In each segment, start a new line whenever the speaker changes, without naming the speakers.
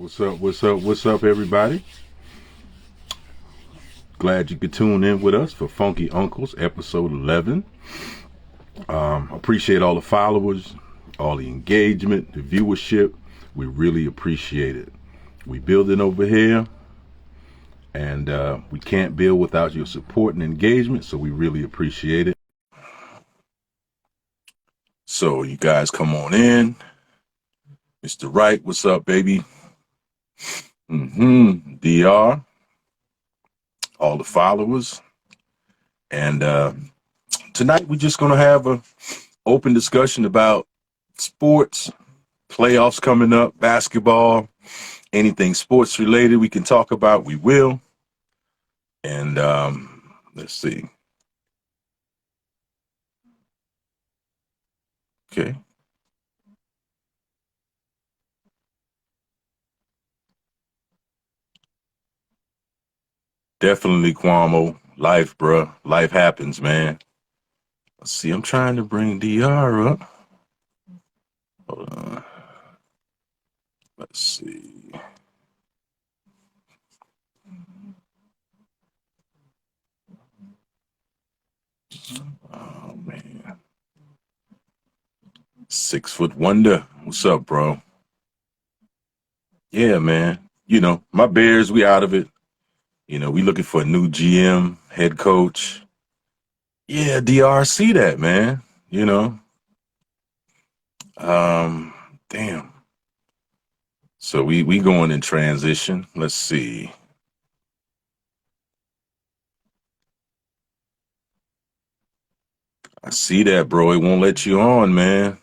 What's up? What's up? What's up, everybody? Glad you could tune in with us for Funky Uncles, episode 11. Appreciate all the followers, all the engagement, the viewership. We really appreciate it. We building over here, and we can't build without your support and engagement, so we really appreciate it. So you guys come on in. Mr. Wright, what's up, baby? DR, all the followers. And tonight we're just going to have an open discussion about sports, playoffs coming up, basketball, anything sports related we can talk about, we will. And let's see. Okay. Definitely, Cuomo. Life, bruh. Life happens, man. Let's see. I'm trying to bring DR up. Hold on. Let's see. Oh, man. 6 foot wonder. What's up, bro? Yeah, man. You know, my Bears, we out of it. You know, we looking for a new GM, head coach. Yeah, DRC that, man. You know. Damn. So we going in transition. Let's see. I see that, bro. It won't let you on, man.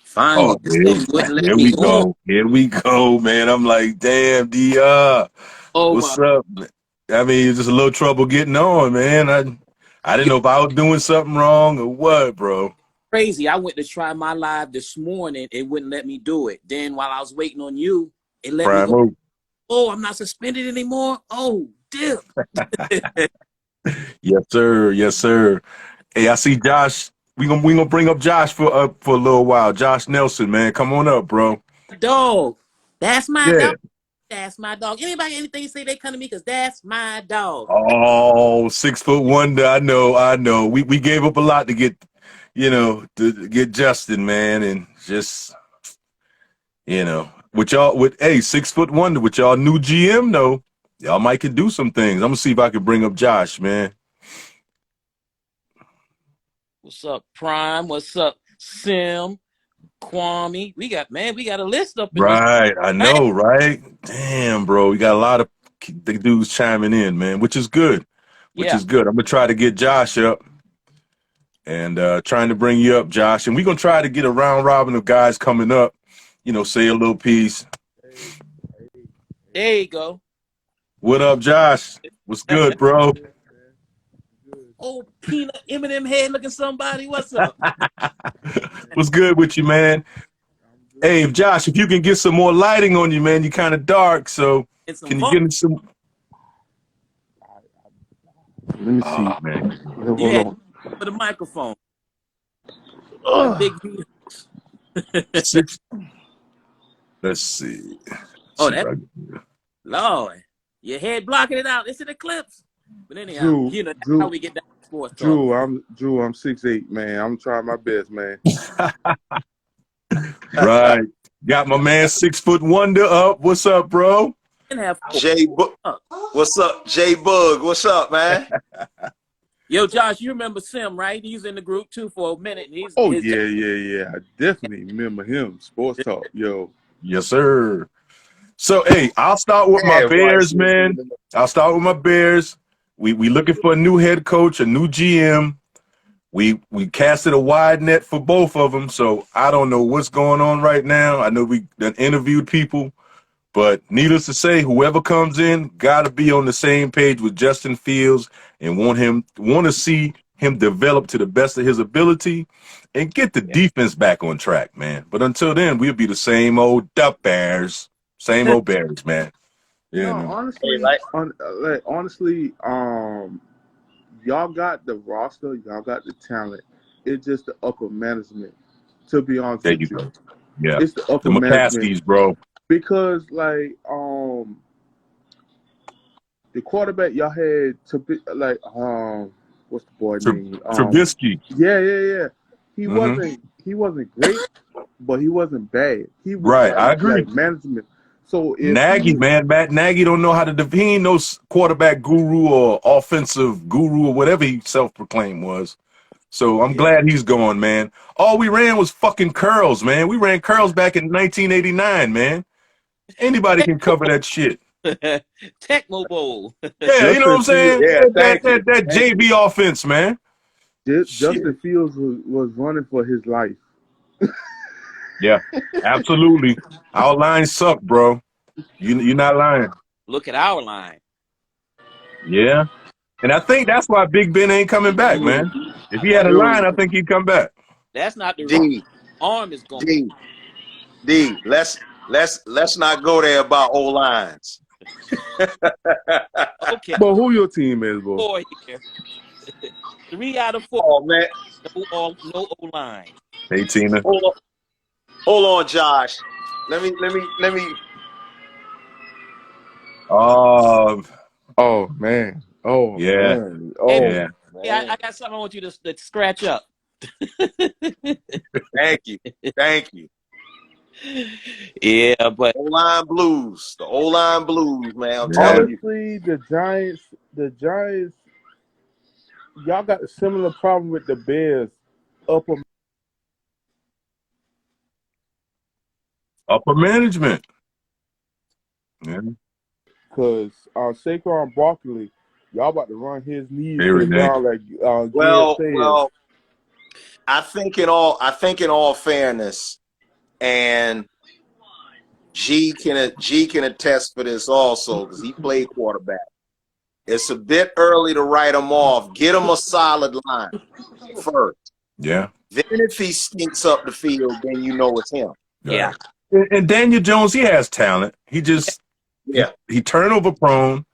Finally,
Oh,
this thing wouldn't let
here
me
we
on.
go. Here we go, man. I'm like, damn, DR.
Oh
What's
my,
up? I mean, it's just a little trouble getting on, man. I didn't
you're
know if I was doing something wrong or what, bro.
crazy. I went to try my live this morning. It wouldn't let me do it. Then while I was waiting on you, it let me go.
Primo.
Oh, I'm not suspended anymore. Oh, dip.
Yes, sir. Yes, sir. Hey, I see Josh. We gonna bring up Josh for a little while. Josh Nelson, man, come on up, bro.
Dog. That's my
Yeah.
dog. That's my dog. Anybody, anything say they come to me because that's my dog.
Oh, 6 foot wonder. I know. We gave up a lot to get, to get Justin, man, and just, with y'all, with 6 foot wonder, with y'all new GM, though, y'all might can do some things. I'm gonna see if I can bring up Josh, man.
What's up, Prime? What's up, Sim? Kwame? We got a list up in this.
Right, I
Hey,
know, right? Damn, bro, we got a lot of the dudes chiming in, man, which is good. Which
yeah.
is good. I'm gonna try to get Josh up and trying to bring you up, Josh. And we're gonna try to get a round robin of guys coming up, say a little piece.
There you go.
What up, Josh? What's good, bro?
Oh, peanut Eminem head looking somebody. What's up?
What's good with you, man? Hey, Josh, if you can get some more lighting on you, man, you're kind of dark. So
And some
can you
funk.
give me some?
Let me see.
Oh, man.
Hold
You had
on.
for the microphone. That
Ugh.
big V.
Six. Let's see.
Oh,
See if
that
I can-
Lord. Your head blocking it out. It's an eclipse. But anyhow,
Drew,
that's how
Drew,
we get down to sports talk.
I'm 6'8", man. I'm trying my best, man.
Right. Got my man 6 foot wonder up. What's up, bro?
And have four.
J Bug, what's up? J Bug, what's up, man?
Yo, Josh, you remember Sim, right? He's in the group too for a minute. And he's
Oh
his
yeah. I definitely remember him. Sports talk, yo.
Yes, sir. So, hey, I'll start with my
Yeah, boy.
Bears, man. I'll start with my Bears. We looking for a new head coach, a new GM. We casted a wide net for both of them, so I don't know what's going on right now. I know we done interviewed people, but needless to say, whoever comes in got to be on the same page with Justin Fields and want to see him develop to the best of his ability and get the defense back on track, man. But until then, we'll be the same old Duck Bears, same old Bears, man.
No,
Yeah,
honestly, y'all got the roster, y'all got the talent. It's just the upper management. To be honest
there
with
you
you,
go. Yeah.
It's the
The
upper management.
McCaskies, bro.
Because like the quarterback y'all had to be like what's the boy name?
Trubisky.
Yeah. He
Mhm.
wasn't great, but he wasn't bad. He was
Right, I agree.
like management. So if
Nagy,
he,
man, Matt Nagy don't know how to. He ain't no quarterback guru or offensive guru or whatever he self-proclaimed was. So I'm glad he's gone, man. All we ran was fucking curls, man. We ran curls back in 1989, man. Anybody can cover that shit.
Tecmo Bowl.
Yeah, you know what I'm
Justin Fields,
saying?
Yeah, thank you.
That
Thank you.
JV offense, man. Shit.
Justin Fields was running for his life.
Yeah, absolutely. Our line suck, bro. You're not lying.
Look at our line.
Yeah. And I think that's why Big Ben ain't coming back, man. If he had a line, I think he'd come back.
That's not the
D,
arm is gone.
D. Let's not go there about old lines.
Okay,
But who your team is, bro?
4 here. 3 out of 4.
Oh man,
No O line.
Hey, Tina.
hold on, Josh. Let me.
Oh man. Oh
Yeah.
man. Oh
Yeah.
Yeah, I got something I want you to scratch up.
Thank you.
Yeah, but
O-line blues. The O-line blues, man. I'm
Yeah.
telling you.
honestly, the Giants, y'all got a similar problem with the Bears. Upper
Management. Yeah.
because Saquon Barkley, y'all about to run his knees
Hey,
to the
Renee.
ground like
Well,
Gil said.
well, I think in all fairness, and G can attest for this also because he played quarterback. It's a bit early to write him off. Get him a solid line first.
Yeah.
Then if he stinks up the field, then you know it's him.
yeah.
And Daniel Jones, he has talent. He just he turnover prone.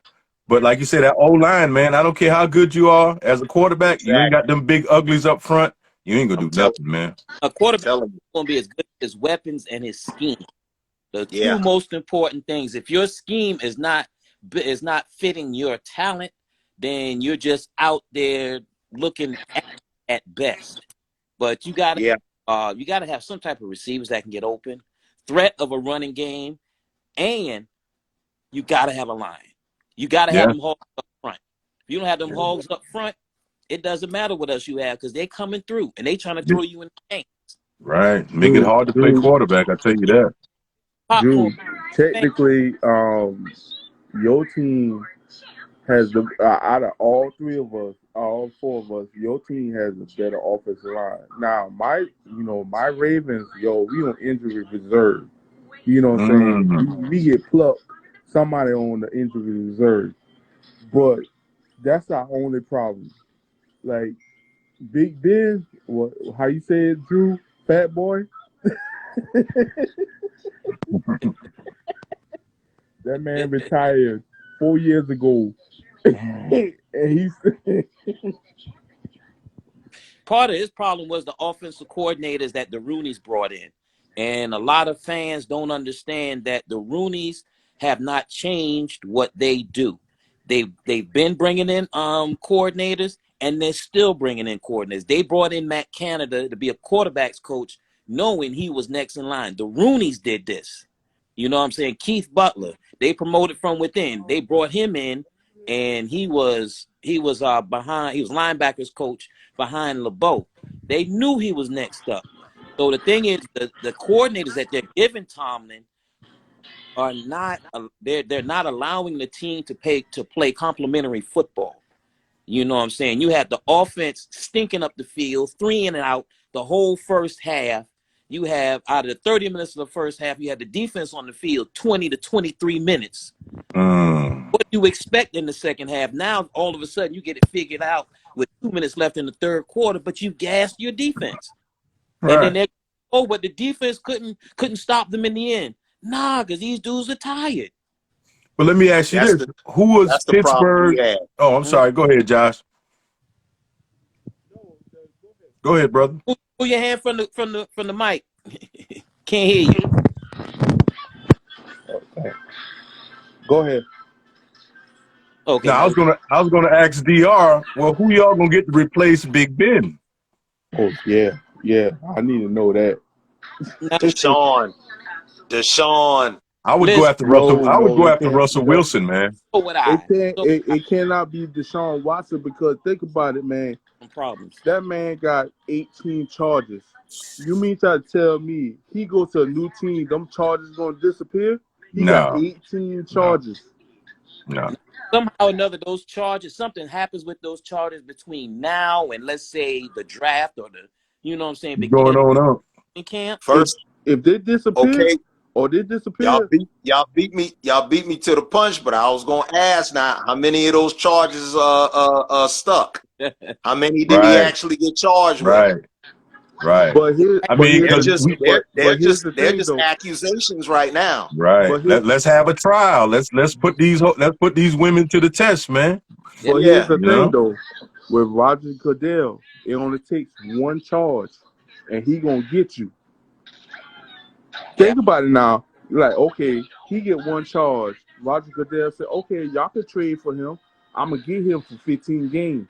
But like you said, that O-line, man, I don't care how good you are as a quarterback, you ain't got them big uglies up front, you ain't gonna do nothing, man.
A quarterback
Telling you.
is going to be as good as his weapons and his scheme. The
Yeah.
two most important things. If your scheme is not fitting your talent, then you're just out there looking at best. But you got to have some type of receivers that can get open, threat of a running game, and you got to have a line. You got to have them hogs up front. If you don't have them hogs up front, it doesn't matter what else you have because they're coming through and they trying to throw you in the game.
Right. Make it hard to play quarterback, I tell you that.
Popcorn.
Dude, technically, your team has the out of all four of us, your team has a better offensive line. Now, my Ravens, we on injury reserve. You know what I'm saying? We get plucked, somebody on the injury reserve. But that's our only problem. Like Big Ben, how you say it, Drew? Fat boy? That man retired 4 years ago. And he's
part of his problem was the offensive coordinators that the Rooneys brought in. And a lot of fans don't understand that the Rooneys have not changed what they do. They've been bringing in coordinators, and they're still bringing in coordinators. They brought in Matt Canada to be a quarterback's coach, knowing he was next in line. The Rooneys did this. You know what I'm saying? Keith Butler, they promoted from within. They brought him in, and he was behind. He was linebackers coach behind LeBeau. They knew he was next up. So the thing is, the coordinators that they're giving Tomlin are not. They're not allowing the team to play complementary football. You know what I'm saying? You had the offense stinking up the field, 3 in and out the whole first half. You have out of the 30 minutes of the first half, you had the defense on the field 20 to 23 minutes. What do you expect in the second half? Now, all of a sudden, you get it figured out with 2 minutes left in the third quarter, but you gassed your defense. Right. And then but the defense couldn't stop them in the end. Nah, because these dudes are tired.
But let me ask you this: who was Pittsburgh? Oh, I'm sorry. Go ahead, Josh. Go ahead, brother.
Pull your hand from the mic. Can't hear you.
Okay. Go ahead.
Okay,
Now
now
I was gonna ask Dr. Well, who y'all gonna get to replace Big Ben?
Oh yeah, yeah. I need to know that.
Deshaun.
I would go
listen.
after Russell. I would
No,
go
it
after
can't.
Russell
No,
Wilson, man.
So would
it
I.
can't.
So
It cannot be Deshaun Watson because think about it, man.
some problems.
That man got 18 charges. You mean to tell me he goes to a new team, them charges gonna disappear? He got
No,
18 charges.
no.
Somehow or another, those charges, something happens with those charges between now and let's say the draft or the, you know what I'm saying,
What's going
beginning
on up?
of camp.
First,
If they disappear
okay,
or they disappear,
y'all beat me to the punch. But I was gonna ask now, how many of those charges stuck? How many did he
Right,
actually get charged with?
right, right.
but here,
I
but
mean,
here's
They're
because
the,
just
but,
they're
but here's
just
the
they're
thing
just
though.
accusations right now.
right.
But here,
Let's have a trial. Let's put these women to the test, man.
but
Yeah.
here's the
You
thing
know?
though. With Roger Goodell, it only takes one charge, and he gonna get you. Think about it now. You're like, okay, he get one charge. Roger Goodell said, okay, y'all can trade for him. I'm gonna get him for 15 games.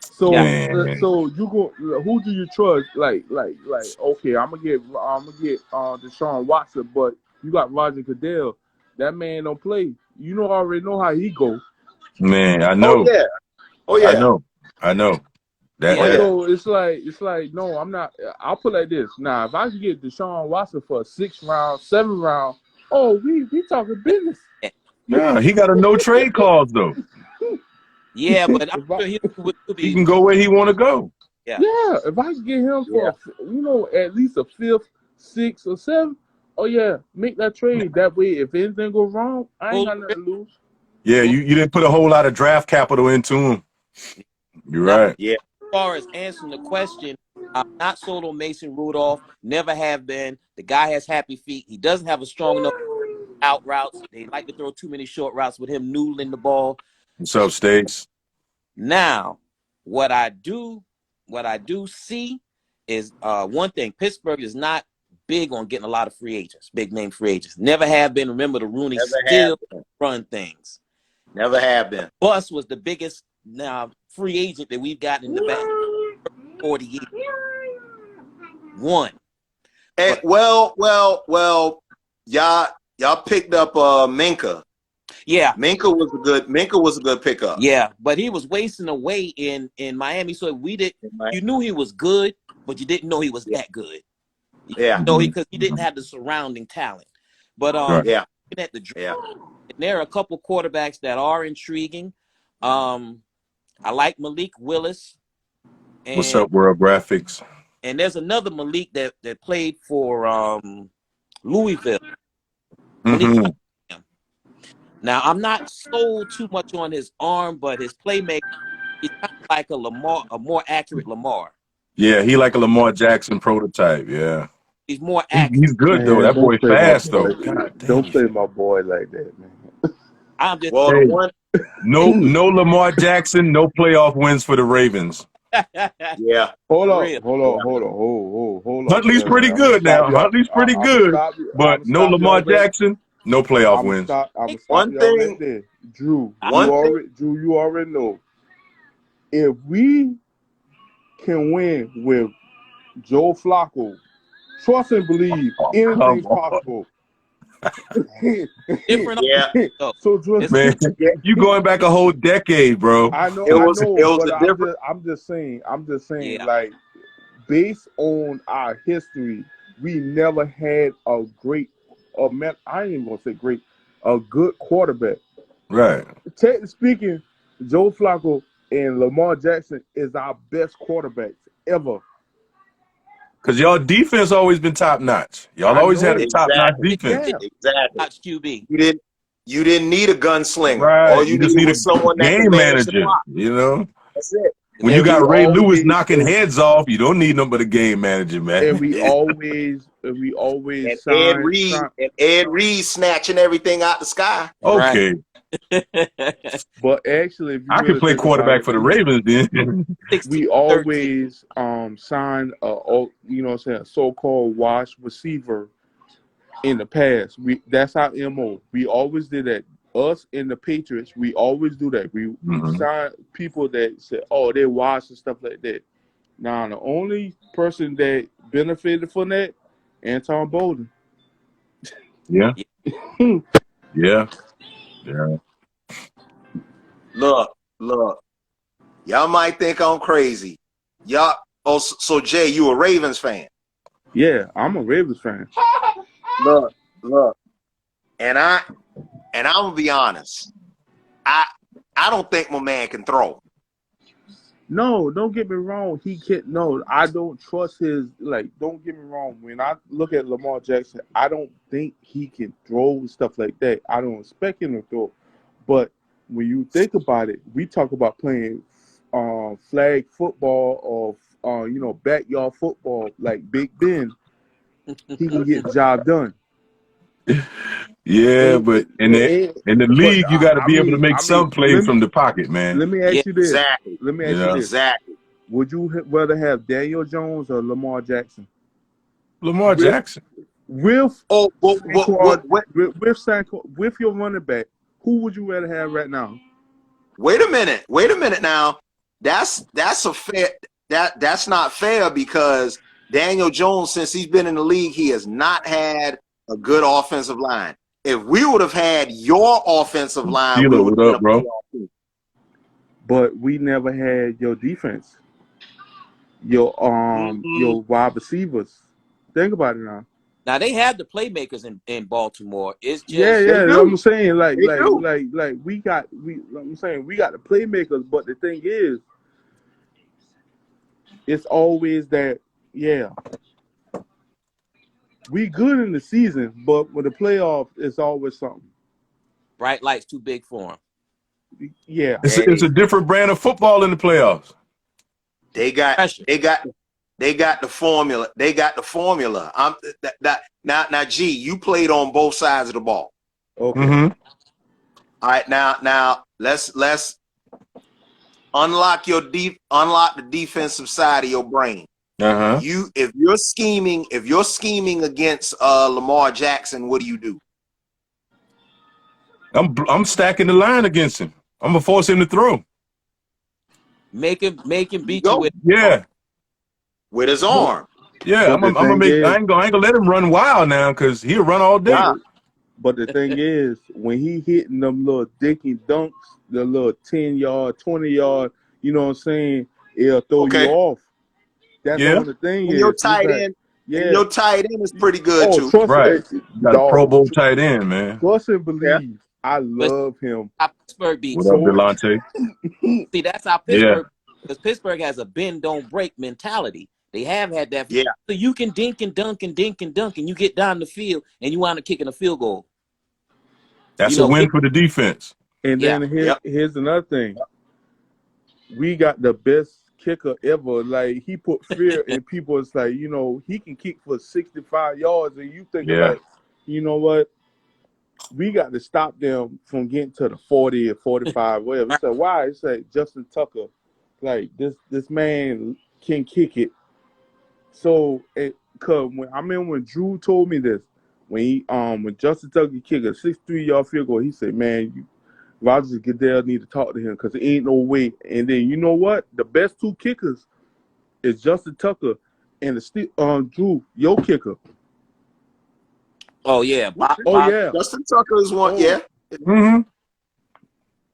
So,
Yeah.
Man,
so you go. Who do you trust? Like, okay, I'm gonna get Deshaun Watson, but you got Roger Goodell. That man don't play. You know, already know how he go.
man, I
Oh
know,
yeah. Oh
I
yeah.
know, I know. That,
Yeah.
Oh, yeah.
So it's like, no, I'm not. I'll put it like this. Now, if I can get Deshaun Watson for a 6th round, 7th round, oh, we talking business.
yeah, he got a no trade clause though.
Yeah, but I'm
If I-
sure he'll
He
be.
can go where he want to go.
Yeah, if I can get him for at least a 5th, 6th, or 7th, oh yeah, make that trade. That way, if anything goes wrong, I ain't got nothing to lose.
Yeah, you didn't put a whole lot of draft capital into him. You're
Now,
right.
Yeah.
as far as answering the question, I'm not sold on Mason Rudolph. Never have been. The guy has happy feet. He doesn't have a strong enough out routes. They like to throw too many short routes with him noodling the ball.
What's up, States?
Now, what I do see is one thing. Pittsburgh is not big on getting a lot of free agents, big name free agents. Never have been. Remember, the Rooney still run things.
Never have been.
Bus was the biggest free agent that we've gotten in the back 40 years. One.
And, well, y'all picked up Minka.
Yeah.
Minka was a good pickup.
Yeah, but he was wasting away in Miami, so you knew he was good, but you didn't know he was that good.
Yeah.
No, because he didn't have the surrounding talent. But
Yeah.
at the draft, and there are a couple quarterbacks that are intriguing. I like Malik Willis. And,
What's up, World Graphics?
And there's another Malik that played for Louisville.
Mm-hmm.
Now, I'm not sold too much on his arm, but his playmaking, he's kind of like a more accurate Lamar.
Yeah, he like a Lamar Jackson prototype. Yeah,
He's more accurate.
he's good though. That boy fast though. God damn.
Don't play my boy like that, man.
I'm just
no Lamar Jackson, no playoff wins for the Ravens.
Yeah.
Hold on.
Huntley's pretty good now. Huntley's pretty good, but no Lamar Jackson, no playoff wins.
One thing,
there. Drew,
one
you already know. If we can win with Joe Flacco, trust and believe anything's possible.
different.
Yeah.
So just
Man, you going back a whole decade, bro.
I know. I'm just saying.
Yeah.
Like, based on our history, we never had a great. I ain't even gonna say great. A good quarterback.
Right.
Technically speaking, Joe Flacco and Lamar Jackson is our best quarterbacks ever.
Because y'all defense always been top notch. Y'all always had a top notch defense.
Yeah.
Exactly.
Not QB.
You didn't need a gunslinger.
Right.
All you
just
needed
need
was someone
a
that
game
could manage the
manager.
clock.
You know?
That's it.
When you got
we
Ray Lewis
always-
knocking heads off, you don't need nobody but a game manager, man.
And we always
And
sign.
Ed Reed snatching everything out the sky.
Okay.
But actually, if you
I could
really
play
think about
quarterback
it,
for the Ravens then.
16,
we
13.
always signed you know what I'm saying, a so-called wash receiver in the past. That's our MO. We always did that. Us and the Patriots, we always do that. We
Mhm.
sign people that say, oh, they're washed and stuff like that. Now the only person that benefited from that, Anton Bolden.
Yeah.
Hmm.
Yeah. Yeah.
Look, look. Y'all might think I'm crazy. Y'all. Oh, so Jay, you a Ravens fan?
Yeah, I'm a Ravens fan.
Look, look. And I'm gonna be honest. I don't think my man can throw.
No, don't get me wrong. He can't. No, I don't trust his. Like, don't get me wrong. When I look at Lamar Jackson, I don't think he can throw and stuff like that. I don't expect him to throw. But when you think about it, we talk about playing flag football or you know, backyard football like Big Ben. He can get the job done.
Yeah,
And,
but
and,
in the
but
league, you got to
I
be able to
mean,
make some plays from the pocket, man.
let me
Yeah.
ask you this.
Exactly.
Let me
You
ask you
know,
this.
Exactly.
Would you rather have Daniel Jones or Lamar Jackson?
Lamar
With
Jackson.
with
Oh,
Saquon,
what?
with Saquon, with your running back, who would you rather have right now?
Wait a minute. Wait a minute now. That's a fair. That's not fair because Daniel Jones, since he's been in the league, he has not had a good offensive line. If we would have had your offensive line, we
Steeler,
would
what
have
up,
been a
bro?
playoff team.
But we never had your defense, your
Mhm.
wide receivers. Think about it now.
Now they have the playmakers in Baltimore. It's
Yeah,
just
They
yeah.
do.
I'm saying
They do.
I'm saying we got the playmakers, but the thing is, it's always that. Yeah, we good in the season, but with the playoffs, it's always something.
bright lights too big for him.
Yeah,
It's a
Hey,
different brand of football in the playoffs.
they got
Pressure.
the formula. They got the formula. Now, G, you played on both sides of the ball.
okay.
Mm-hmm.
All right, now let's unlock the defensive side of your brain.
Uh-huh.
If you're scheming against Lamar Jackson, what do you do?
I'm stacking the line against him. I'm gonna force him to throw.
Make him beat you
Go
with
Yeah,
with his
But,
arm.
yeah.
but
I'm
the
gonna
thing
make.
is,
I ain't gonna let him run wild now because he'll run all day.
Nah.
but the thing is, when he hitting them little dinky dunks, the little 10-yard, 20-yard, you know what I'm saying, it'll throw you
Okay.
off. That's
Yeah,
all the thing
And
is.
your
It's
tight
like,
end,
yeah.
your tight end is pretty good
Oh,
too.
trust
right.
it,
You got a Pro
dog.
Bowl tight end, man.
Trust and
Yeah.
believe. I
but
love him
how Pittsburgh beats
What
him.
up,
so.
Delonte?
See, that's how
Yeah,
Pittsburgh, because Pittsburgh has a bend don't break mentality. They have had that.
Yeah.
So you can dink and dunk and dink and dunk, and you get down the field and you wind up kicking a field goal.
that's
You
a
know,
win for the defense.
And
yeah.
then
Yep.
here's another thing. We got the best kicker ever. Like, he put fear in people. It's like, you know, he can kick for 65 yards, and you thinking
Yeah,
like, you know what? We got to stop them from getting to the 40 or 45, whatever. It's like, why? It's like Justin Tucker. Like, this man can kick it. So cause when Drew told me this, when Justin Tucker kicked a 63-yard field goal, he said, man, Roger Goodell need to talk to him because there ain't no way. And then you know what? The best two kickers is Justin Tucker and Drew, your kicker.
Oh yeah.
Oh yeah.
Justin Tucker is one.
Oh.
Yeah.
mm-hmm.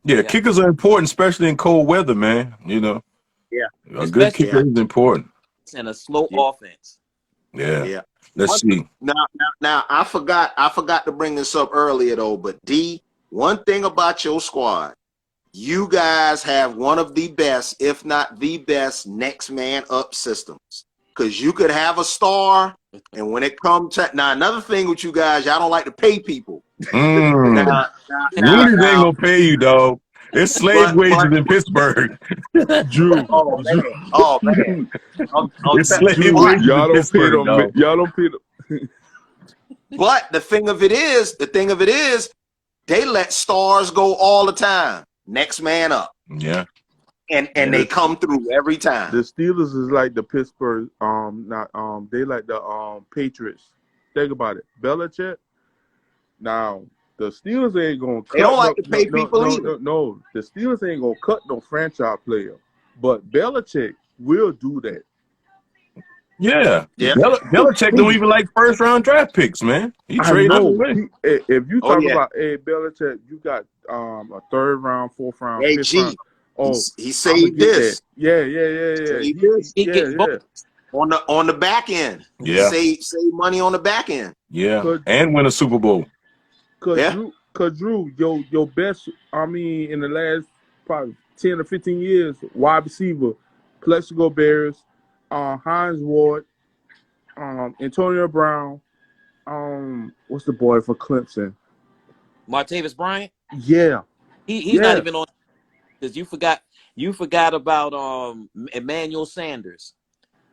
Yeah,
Yeah.
kickers are important, especially in cold weather, man. You know,
Yeah.
a good
Especially
kicker is important.
in a slow
Yeah.
offense.
Yeah.
Yeah.
Let's see.
Now, I forgot to bring this up earlier though. But D, one thing about your squad, you guys have one of the best, if not the best, next man up systems. Because you could have a star, and when it comes to now, another thing with you guys, y'all don't like to pay people.
Mm. Rooney's ain't gonna pay you, dog. It's slave wages in Pittsburgh.
Drew.
Oh man.
It's slave
Drew,
wages
y'all
in
don't pay
Pittsburgh,
them.
dog.
Y'all don't pay them.
But the thing of it is, they let stars go all the time. Next man up.
Yeah.
And they come through every time.
The Steelers is like the Pittsburgh, they like the Patriots. Think about it. Belichick. Now the Steelers ain't gonna cut.
They don't like to pay people either.
No, the Steelers ain't gonna cut no franchise player, but Belichick will do that.
Yeah.
Yeah.
Belichick don't even like first round draft picks, man. He
I
trades them
know.
away.
If you
Oh,
talk
yeah.
about Belichick, you got a third round, fourth round,
Hey,
fifth
G,
round. Oh,
he
I'ma
saved
get
this
that. Yeah.
Saved this.
He get both.
on the back end.
Yeah.
Save money on the back end.
Yeah.
Could-
And win a Super Bowl.
Cause
Yeah.
Drew, your best, in the last probably 10 or 15 years, wide receiver, Plexico Bears, Hines Ward, Antonio Brown, what's the boy for Clemson?
Martavis Bryant.
Yeah.
He's not even on because you forgot about Emmanuel Sanders.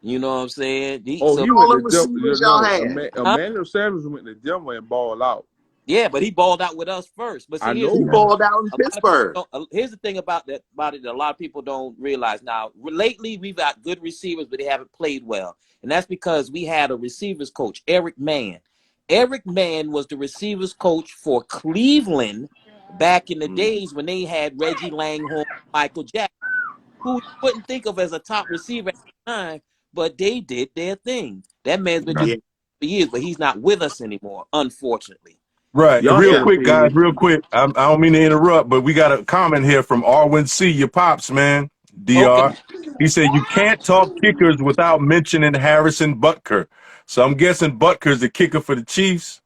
You know what I'm saying?
He
all
went
the
to
receivers y'all had.
Emmanuel Sanders went to Denver and balled out.
Yeah, but he balled out with us first. But see,
I
here's
know.
He
the-
balled out in
a lot of
Pittsburgh.
people don't- here's the thing about it that a lot of people don't realize. Now, lately we've got good receivers, but they haven't played well, and that's because we had a receivers coach, Eric Mann. Eric Mann was the receivers coach for Cleveland back in the days when they had Reggie Langhorne, Michael Jackson, who you wouldn't think of as a top receiver at the time, but they did their thing. That man's been just for years, but he's not with us anymore, unfortunately.
Right.
Y'all
Real
got
quick,
me.
guys, real quick. I don't mean to interrupt, but we got a comment here from Arwin C., your pops, man. DR.
Okay.
He said, you can't talk kickers without mentioning Harrison Butker. So I'm guessing Butker's the kicker for the Chiefs.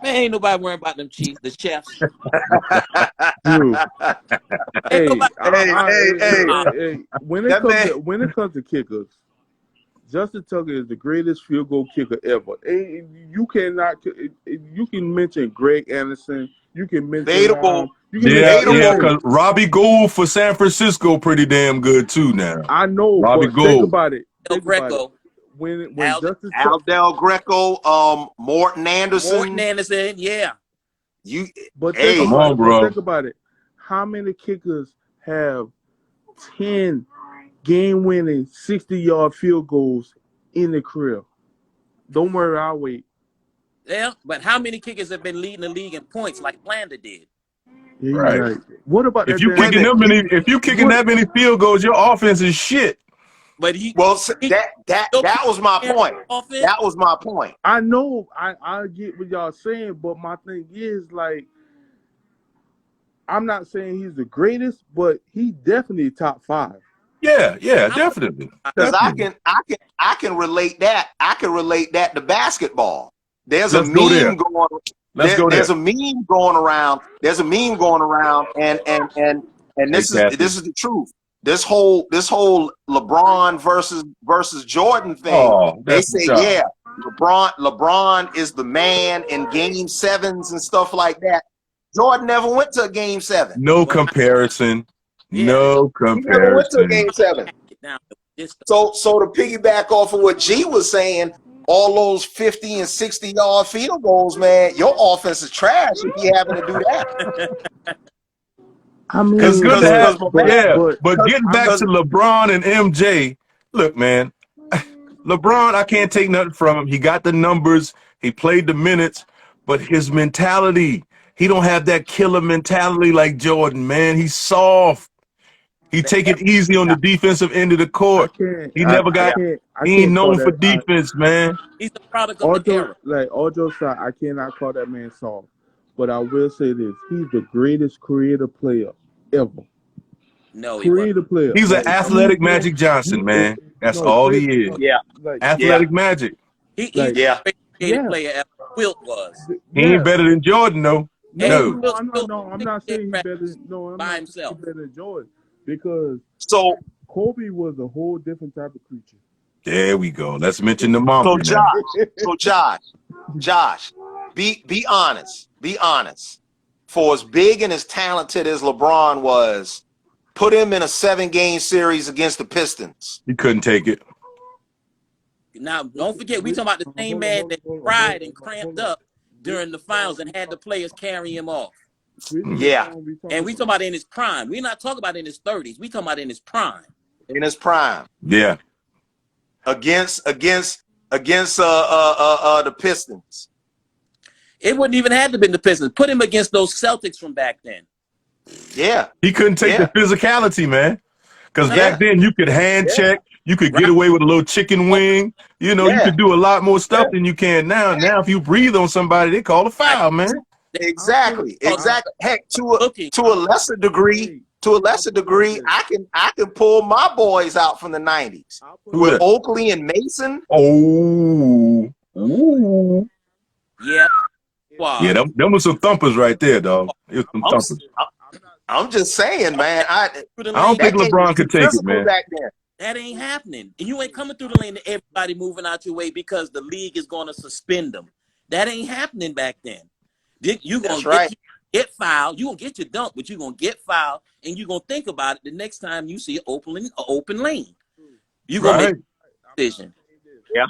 Man, ain't nobody worrying about them Chiefs, the chefs.
Drew. Hey,
Hey.
when
That
it comes to kickers, Justin Tucker is the greatest field goal kicker ever. You can mention Greg Anderson. You can mention
Debatable.
Yeah,
Debatable.
because Robbie Gould for San Francisco pretty damn good too now.
I know,
Robbie
but
Gould.
think about it.
El Greco,
When
Al-
Justin
Al
Tucker,
Del Greco, Morton Anderson.
Morton Anderson, yeah.
You
but
Hey.
think
Come
about
on,
it.
bro.
But think about it. How many kickers have 10 game-winning 60-yard field goals in the career? Don't worry, I'll wait.
Yeah, but how many kickers have been leading the league in points like Blanda did?
Yeah, you're
Right.
right. What about
If
that?
you
damn-
kicking them many, if you kicking that many field goals, your offense is shit.
But he
well that was my point.
offense.
That was my point.
I know, I get what y'all saying, but my thing is like, I'm not saying he's the greatest, but he definitely top 5.
Yeah, definitely.
Because
Definitely.
I can relate that. I can relate that to basketball. There's
Let's
a
go there.
meme going.
Let's go there.
There's a meme going around. There's a meme going around, and this
Exactly.
is the truth. This whole LeBron versus Jordan thing.
Oh,
They
that's
say,
tough.
yeah, LeBron is the man in game 7s and stuff like that. Jordan never went to a game 7.
No comparison.
Yeah.
No
He never went to a
comparison.
game 7.
Now, this
So to piggyback off of what G was saying, all those 50 and 60-yard field goals, man, your offense is trash if you having to do that.
I mean,
It's good to have,
because-
but getting back to LeBron and MJ, look, man, LeBron, I can't take nothing from him. He got the numbers, he played the minutes, but his mentality, he don't have that killer mentality like Jordan, man. He's soft. He take it easy on the defensive end of the court. He ain't known for defense, man.
he's the product of the era.
All jokes aside, I cannot call that man soft. But I will say this: he's the greatest creative player ever.
No, he wasn't.
Creative player.
He's an athletic Magic Johnson, man. That's all he is.
Yeah.
Athletic Magic.
He's
Like-
the
Yeah.
greatest creative player ever. Wilt was.
He ain't better than Jordan, though.
No,
No.
I'm not saying he's better. No, I'm
By
not
himself.
saying he's better than Jordan because
So
Kobe was a whole different type of creature.
There we go. Let's mention the mom.
Josh, be honest. Be honest. For as big and as talented as LeBron was, put him in a 7-game series against the Pistons.
He couldn't take it.
Now, don't forget, we talking about the same man that cried and cramped up during the finals and had the players carry him off.
Christian
Yeah,
gonna be
And we talking about in his prime. We're not talking about in his 30s. We talking about in his prime.
in his prime
Yeah.
against the Pistons.
It wouldn't even have to been the Pistons. Put him against those Celtics from back then.
Yeah,
He couldn't take
Yeah.
the physicality, man. Because
Yeah.
back then you could hand check, you could get
Right.
away with a little chicken wing. You know, you
Yeah.
could do a lot more stuff than you can now. Now, if you breathe on somebody, they call a foul, man.
exactly. Heck,
Looking.
to a lesser degree, I can pull my boys out from the 90s
Who
with
that?
Oakley and Mason.
Oh, ooh.
Yeah. Wow.
Yeah, them was some thumpers right there, dog. It was some
I'm,
thumpers.
I'm just saying, man. I
don't think
that game
LeBron
was
could take it,
physical
man.
back then.
That ain't happening. And you ain't coming through the lane to everybody moving out your way because the league is going to suspend them. That ain't happening back then. You going
That's
to
right.
get fouled. You going to get your dunk, but you're going to get fouled, and you're going to think about it the next time you see an open lane. You're going to
Right.
make a decision.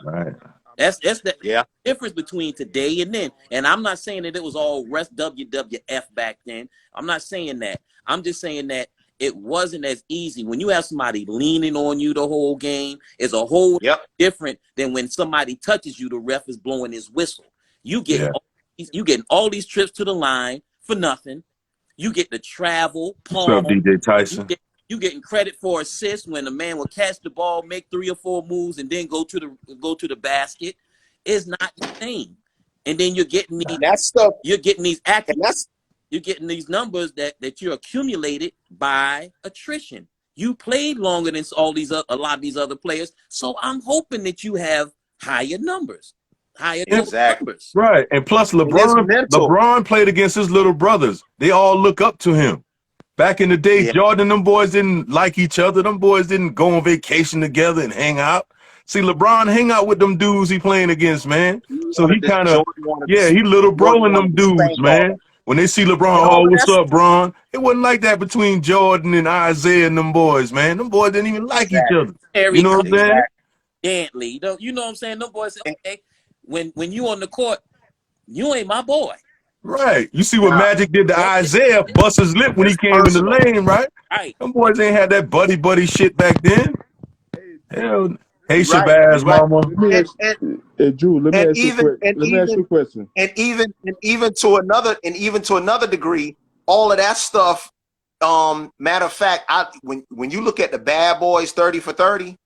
Right.
That's the
Yeah.
difference between today and then. And I'm not saying that it was all rest WWF back then. I'm not saying that. I'm just saying that it wasn't as easy. When you have somebody leaning on you the whole game, it's a whole different than when somebody touches you, the ref is blowing his whistle. You get getting all these trips to the line for nothing. You get the travel,
What's up, DJ Tyson?
You getting credit for assists when a man will catch the ball, make 3 or 4 moves, and then go to the basket. It's not the same. And then you're getting these
That stuff.
you're getting these
And that's
you're getting these numbers that you're accumulated by attrition. You played longer than a lot of these other players, so I'm hoping that you have higher numbers,
Exactly.
numbers.
Right. And plus
it's mental.
LeBron played against his little brothers. They all look up to him. Back in the day,
Yeah.
Jordan and them boys didn't like each other. Them boys didn't go on vacation together and hang out. See, LeBron hang out with them dudes he playing against, man. So he kind of, he little bro in them dudes, man. When they see LeBron, oh, what's up, Bron? It wasn't like that between Jordan and Isaiah and them boys, man. Them boys didn't even like each other. You know what I'm saying?
Dantley, you know what I'm saying? Them boys say, okay, when you on the court, you ain't my boy.
Right. You see what Magic did to Isaiah, bust his lip when he came in the lane, right?
Right.
Them boys ain't had that buddy shit back then. Hell, hey, Shabazz, mama.
Drew, let me ask you a question.
And even to another degree, all of that stuff. Matter of fact, when you look at the Bad Boys 30 for 30,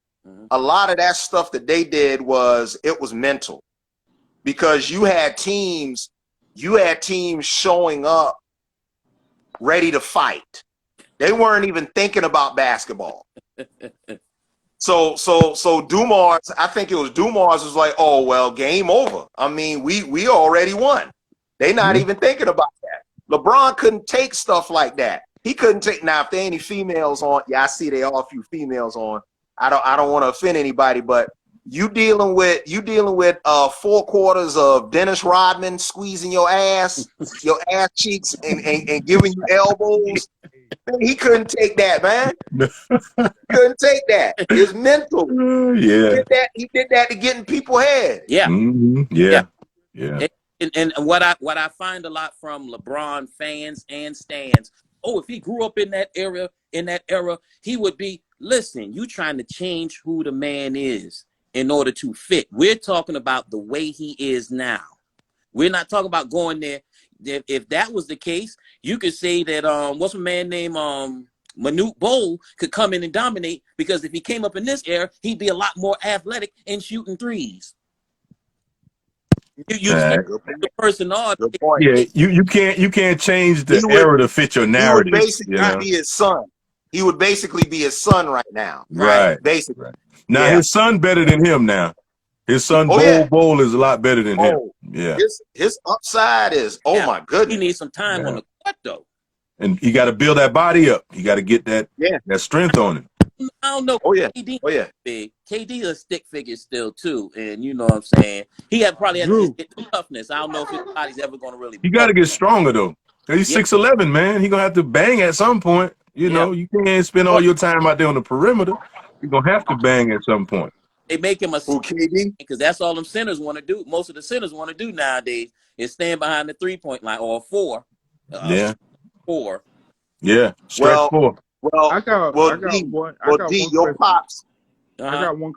a lot of that stuff that they did was mental, because you had teams showing up ready to fight. They weren't even thinking about basketball. So Dumars, I think it was Dumars, was like, oh well, game over. I mean, we already won. They not even thinking about that. LeBron couldn't take stuff like that. He couldn't take. Now, if there ain't any females on, I see there are a few females on. I don't want to offend anybody, but you dealing with 4 quarters of Dennis Rodman squeezing your ass cheeks and giving you elbows. Man, he couldn't take that, man. Couldn't take that. It's mental.
Yeah.
He did that to get in people's head.
Yeah.
Mm-hmm. Yeah.
And what I find a lot from LeBron fans and stans, if he grew up in that era, he would be, listen, you trying to change who the man is in order to fit. We're talking about the way he is now. We're not talking about going there. If that was the case, you could say that what's a man named Manute Bol could come in and dominate, because if he came up in this era, he'd be a lot more athletic and shooting threes. You the person on.
Yeah, you can't change the era to fit your narrative.
He would basically be his son. He would basically be his son right now.
Right.
Basically.
Right. Now his son better than him now. His son Bol is a lot better than him. Yeah.
His upside is my goodness.
He needs some time on the court though.
And he got to build that body up. He got to get that strength on him.
I don't know.
KD,
big. KD a stick figure still too, and you know what I'm saying. He probably has to get toughness. I don't know if his body's ever going to really.
He got to get stronger though. He's 6'11", man. He gonna have to bang at some point. You know, you can't spend all your time out there on the perimeter. You're gonna have to bang at some point.
They make him a
KD,
because that's all them centers want to do. Most of the centers want to do nowadays is stand behind the 3-point line or 4. 4.
Yeah, stretch
Well,
4.
I got
well,
one
D, your
question.
pops.
I got one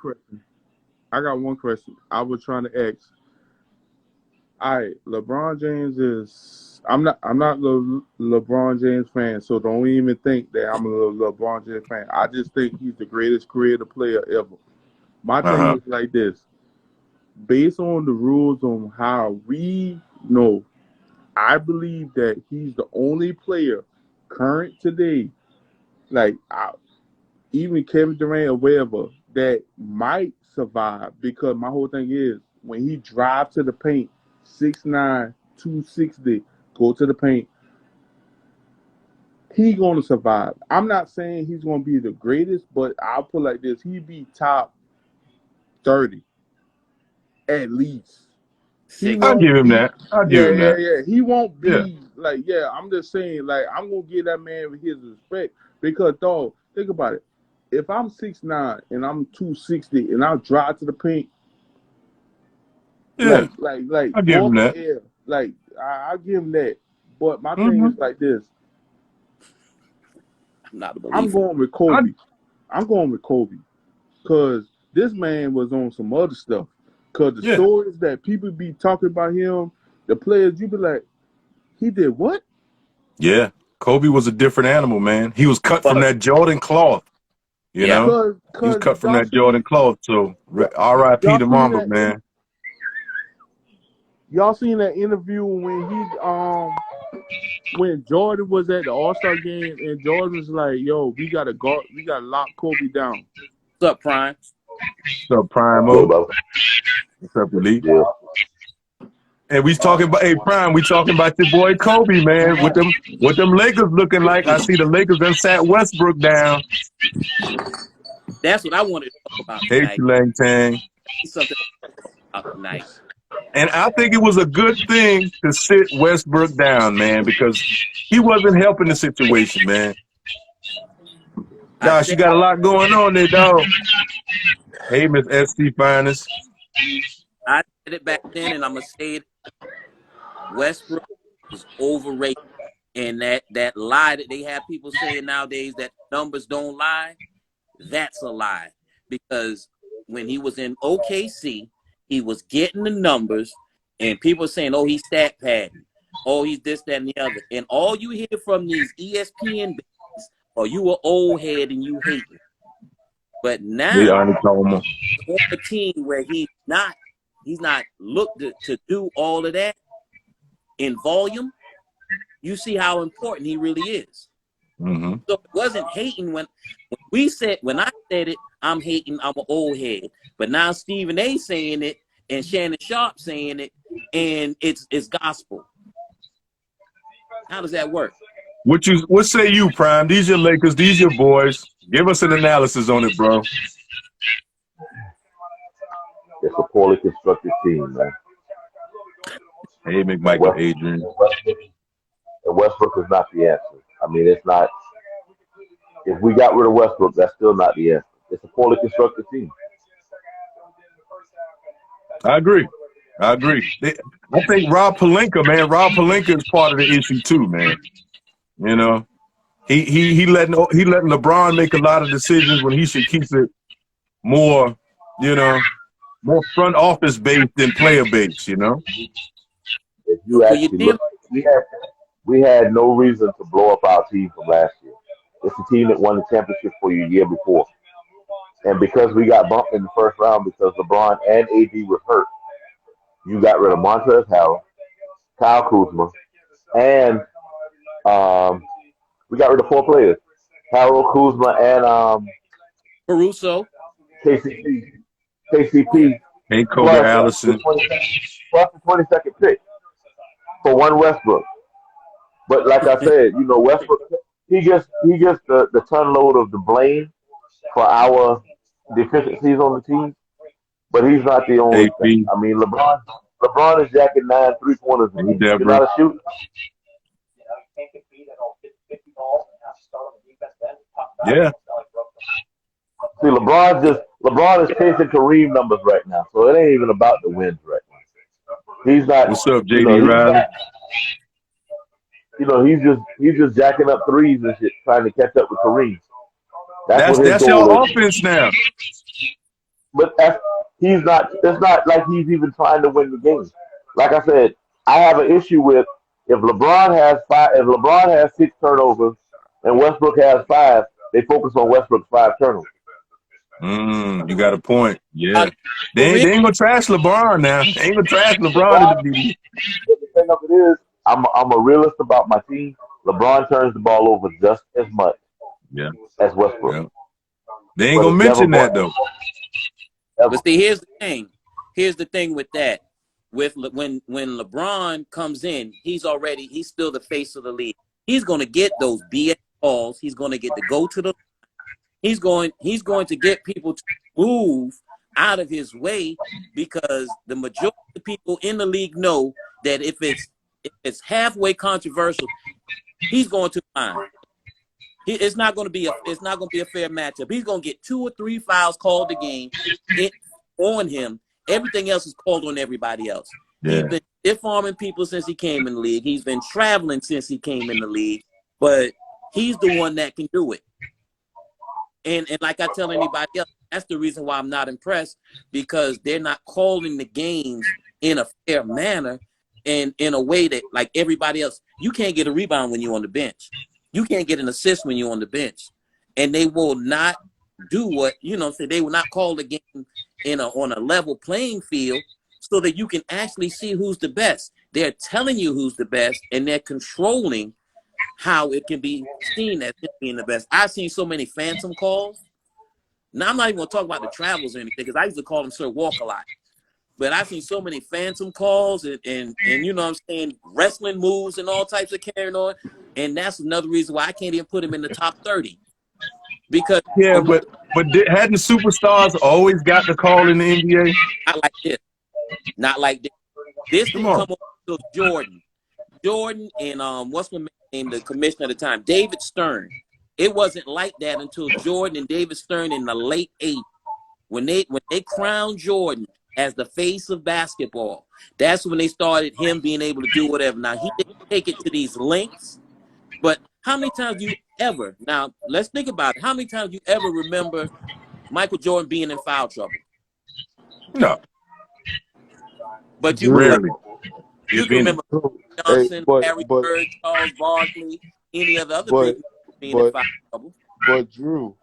question. I was trying to ask. All right, LeBron James is. I'm not the LeBron James fan, so don't even think that I'm a LeBron James fan. I just think he's the greatest creative player ever. My thing
Uh-huh.
is like this: based on the rules on how we know, I believe that he's the only player current today, like even Kevin Durant or whatever, that might survive. Because my whole thing is when he drive to the paint, 6'9", 260, go to the paint, he gonna survive. I'm not saying he's gonna be the greatest, but I'll put it like this: he'd be top 30 at least. He
Six.
I'll
won't
give him
be.
that. I'll give
Yeah,
him
yeah,
that.
yeah. He won't
Yeah.
be like. Yeah, I'm just saying. Like, I'm gonna give that man his respect because, dog, think about it. If I'm 6'9" and I'm 260 and I drive to the paint,
Yeah.
like
I'll give
go
him
up in
that.
the air, like I give him that. But my thing
Mm-hmm.
is like this:
I'm not a
I'm
believer.
going with Kobe. I'm going with Kobe because this man was on some other stuff. Because the
Yeah.
stories that people be talking about him, the players, you be like, he did what?
Yeah. Kobe was a different animal, man. He was cut from
But
that Jordan cloth, you
yeah,
know? He was
Cause
cut from that Jordan cloth. So R.I.P.
y'all
to
seen
Mamba,
that
man.
y'all seen that interview when when Jordan was at the All-Star game and Jordan was like, "Yo, we gotta lock Kobe down."
what's up, Prime?
What's up, Primo? What's up, Elite?
Yeah.
And we talking about, hey, Prime, we talking about your boy Kobe, man. What them Lakers looking like? I see the Lakers done sat Westbrook down.
That's what I wanted to talk about
Hey,
tonight.
Lang Tang.
Something about tonight.
And I think it was a good thing to sit Westbrook down, man, because he wasn't helping the situation, man.
I
Gosh, you
said
got a lot going on there, dog. Hey, Miss SC Finest.
I said it back then, and I'm gonna say it. Westbrook is overrated, and that lie that they have people saying nowadays that numbers don't lie, that's a lie. Because when he was in OKC, he was getting the numbers, and people saying, "Oh, he's stat padding. Oh, he's this, that, and the other." And all you hear from these ESPN babies, "Oh, you an old head and you hate me." But
They
now
only told him.
on a team where he's not looked to do all of that in volume, you see how important he really is.
Mm-hmm.
So it wasn't hating when I said it, I'm hating, I'm an old head. But now Stephen A saying it and Shannon Sharp saying it, and it's gospel. How does that work?
What say you, Prime? These your Lakers, these your boys. Give us an analysis on it, bro.
It's a poorly constructed team, man.
Hey, McMichael, Adrian.
And Westbrook is not the answer. I mean, it's not. If we got rid of Westbrook, that's still not the answer. It's a poorly constructed team.
I agree. I think Rob Pelinka, man. Rob Pelinka is part of the issue too, man. You know, he letting LeBron make a lot of decisions when he should keep it more, more front office based than player based. You know.
If you actually look, we had no reason to blow up our team from last year. It's the team that won the championship for you year before. And because we got bumped in the first round because LeBron and AD were hurt, you got rid of Montrezl Harrell, Kyle Kuzma, and we got rid of 4 players. Harrell, Kuzma, and
Caruso.
KCP.
Hey, Kobe Allison.
Plus the 22nd pick for one Westbrook. But like I said, Westbrook, he gets the ton load of the blame for our deficiencies on the team, but he's not the only thing. I mean, LeBron is jacking 9 3-pointers a game. You're not a shooter.
Yeah.
See, LeBron is chasing Kareem numbers right now, so it ain't even about the wins right now. He's not.
What's up, JD Riley?
he's just jacking up threes and shit, trying to catch up with Kareem. That's
That's
what his
that's
goal
your
is.
offense now.
But he's not. It's not like he's even trying to win the game. Like I said, I have an issue with if LeBron has five. If LeBron has 6 turnovers and Westbrook has 5, they focus on Westbrook's 5 turnovers.
You got a point. Yeah. They
Kareem,
ain't gonna trash LeBron now. They ain't gonna trash LeBron in the BB.
But the thing of it is, I'm a realist about my team. LeBron turns the ball over just as much
Yeah.
as Westbrook,
Yeah. They ain't
but
gonna
it's never
mention
more
that though.
ever.
but see, here's the thing. Here's the thing with that. When LeBron comes in, he's still the face of the league. He's going to get those BS calls. He's going to get to go to the. He's going to get people to move out of his way because the majority of people in the league know that if it's halfway controversial, he's going to line. It's not going to be a fair matchup. He's going to get 2 or 3 fouls called a game on him. Everything else is called on everybody else.
Yeah.
He's been stiff-arming people since he came in the league. He's been traveling since he came in the league. But he's the one that can do it. And like I tell anybody else, that's the reason why I'm not impressed, because they're not calling the games in a fair manner and in a way that, like everybody else, you can't get a rebound when you're on the bench. You can't get an assist when you're on the bench. And they will not do what, so they will not call the game on a level playing field so that you can actually see who's the best. They're telling you who's the best, and they're controlling how it can be seen as him being the best. I've seen so many phantom calls. Now, I'm not even going to talk about the travels or anything, because I used to call him Sir Walk a lot. But I've seen so many phantom calls and you know what I'm saying, wrestling moves and all types of carrying on. And that's another reason why I can't even put him in the top 30. Because
Yeah, but hadn't superstars always got the call in the NBA?
not like this. Not like this. This
Come
didn't
on.
come up until Jordan and what's my man's name, the commissioner at the time, David Stern. It wasn't like that until Jordan and David Stern in the late 80s. When they crowned Jordan as the face of basketball, that's when they started him being able to do whatever. Now, he didn't take it to these lengths, but how many times do you ever, now let's think about it, how many times do you ever remember Michael Jordan being in foul trouble?
No.
But you
Rarely.
can remember Johnson, Larry
but
Bird, Charles Barkley, any of the other big men being in
but
foul trouble.
but Drew,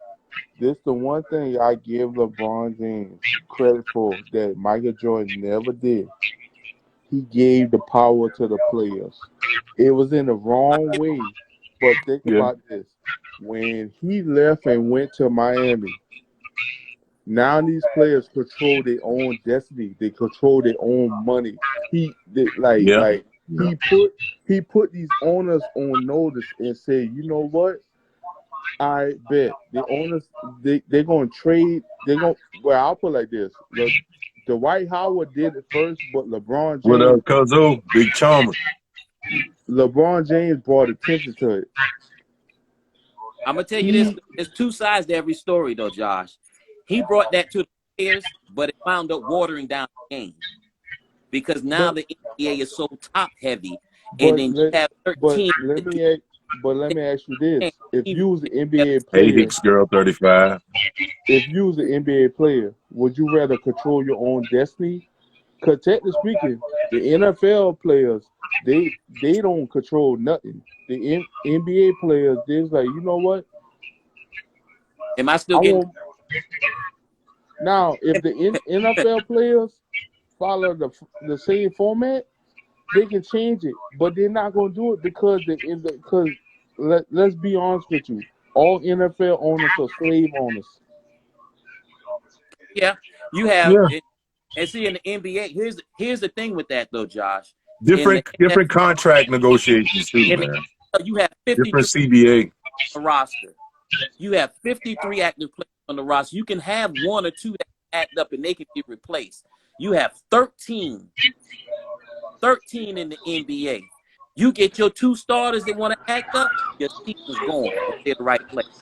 this the one thing I give LeBron James credit for that Michael Jordan never did. He gave the power to the players. It was in the wrong way, but think
Yeah.
about this: when he left and went to Miami, now these players control their own destiny. They control their own money. He put these owners on notice and said, you know what? I bet the owners they're gonna trade. I'll put it like this: Dwight Howard did it first, but LeBron
What
James,
up, Cuzzo? Big Chalmers.
LeBron James brought attention to it.
I'm gonna tell you this: there's 2 sides to every story, though, Josh. He brought that to the players, but it wound up watering down the game because now the NBA is so top heavy, and then you have 13.
But let me ask you this: if you was an NBA
Hey,
player,
Hicks Girl 35.
if you was an NBA player, would you rather control your own destiny? Because technically speaking, the NFL players, they don't control nothing. The NBA players, they're like, you know what?
Am I still getting?
Now, if the NFL players follow the same format, they can change it, but they're not going to do it because let's be honest with you, all NFL owners are slave owners.
Yeah, you have. And see, in the NBA, here's the thing with that, though, Josh.
Different contract negotiations too, man.
You have 50
different CBA
on the roster. You have 53 active players on the roster. You can have 1 or 2 that act up and they can be replaced. You have 13 in the NBA. You get your 2 starters that want to act up, your season's gone. They're the right place.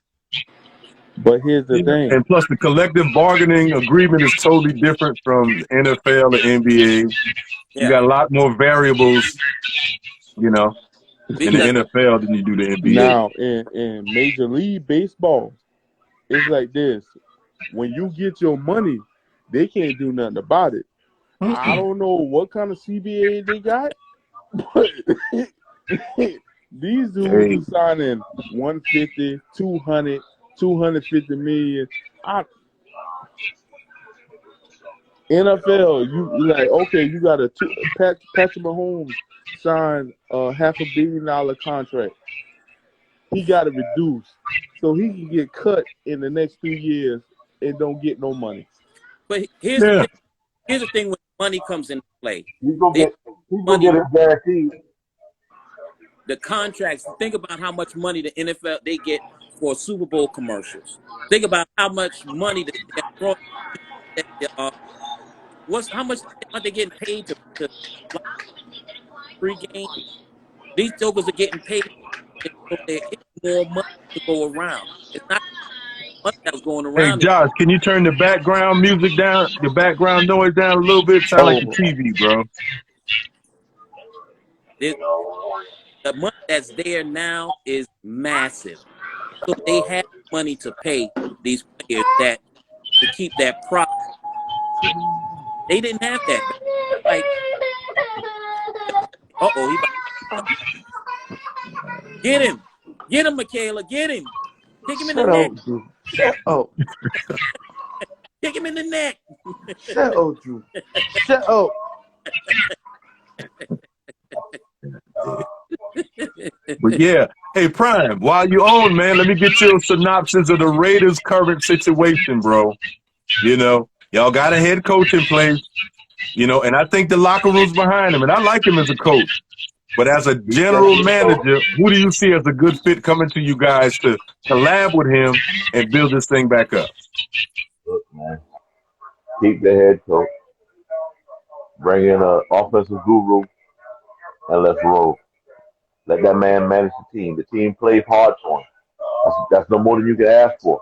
But here's the thing.
And plus, the collective bargaining agreement is totally different from NFL or NBA. You got a lot more variables, you know. in the
because
NFL than you do the NBA.
Now, in Major League Baseball, it's like this. When you get your money, they can't do nothing about it. I don't know what kind of CBA they got, but these dudes
Hey,
are signing 150, 200, 250 million. NFL, you like, okay, you got Patrick Mahomes signed a $500 million contract. He got it reduced so he can get cut in the next 2 years and don't get no money.
but here's
yeah.
the thing when money comes into play.
He's gonna
They
get
money
it guaranteed.
the contracts. Think about how much money the NFL they get for Super Bowl commercials. Think about how much money they're throwing. How much are they getting paid to pregame? These jokers are getting paid, so they're getting more money to go around. It's not money that's going
Hey,
around.
Josh, can you turn the background music down, the background noise down a little bit? Sound like the TV, bro.
The money that's there now is massive. So they have money to pay these players to keep that profit. They didn't have that. Like, get him, Michaela, get him, kick him in the neck,
Shut up.
kick him in the neck.
Shut up, Drew. Shut up.
But yeah, hey Prime, while you on, man, let me get you a synopsis of the Raiders' current situation, bro. You know, y'all got a head coach in place, you know, and I think the locker room's behind him, and I like him as a coach. But as a general manager, who do you see as a good fit coming to you guys to collab with him and build this thing back up?
Look, man, keep the head coach, bring in an offensive guru, and let's roll. Let that man manage the team. The team plays hard for him. That's no more than you can ask for.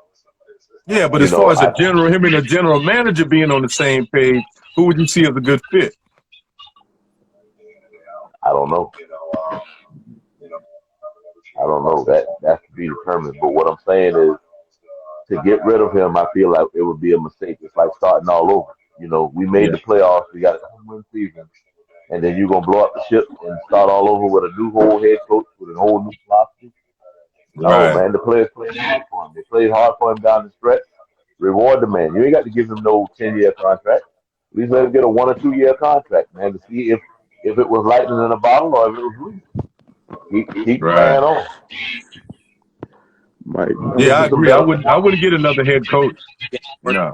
Yeah, but as far as him and a general manager being on the same page, who would you see as a good fit?
I don't know. That's to be determined. But what I'm saying is, to get rid of him, I feel like it would be a mistake. It's like starting all over. You know, we made the playoffs. We got a home-win season. And then you're going to blow up the ship and start all over with a new whole head coach with a whole new philosophy. No, man, the players played hard for him. They played hard for him down the stretch. Reward the man. You ain't got to give him no 10-year contract. At least let him get a 1 or 2 year contract, man, to see if it was lightning in a bottle or if it was real. Keep playing on.
Mike.
Yeah, I agree. I wouldn't get another head coach.
Yeah,
no.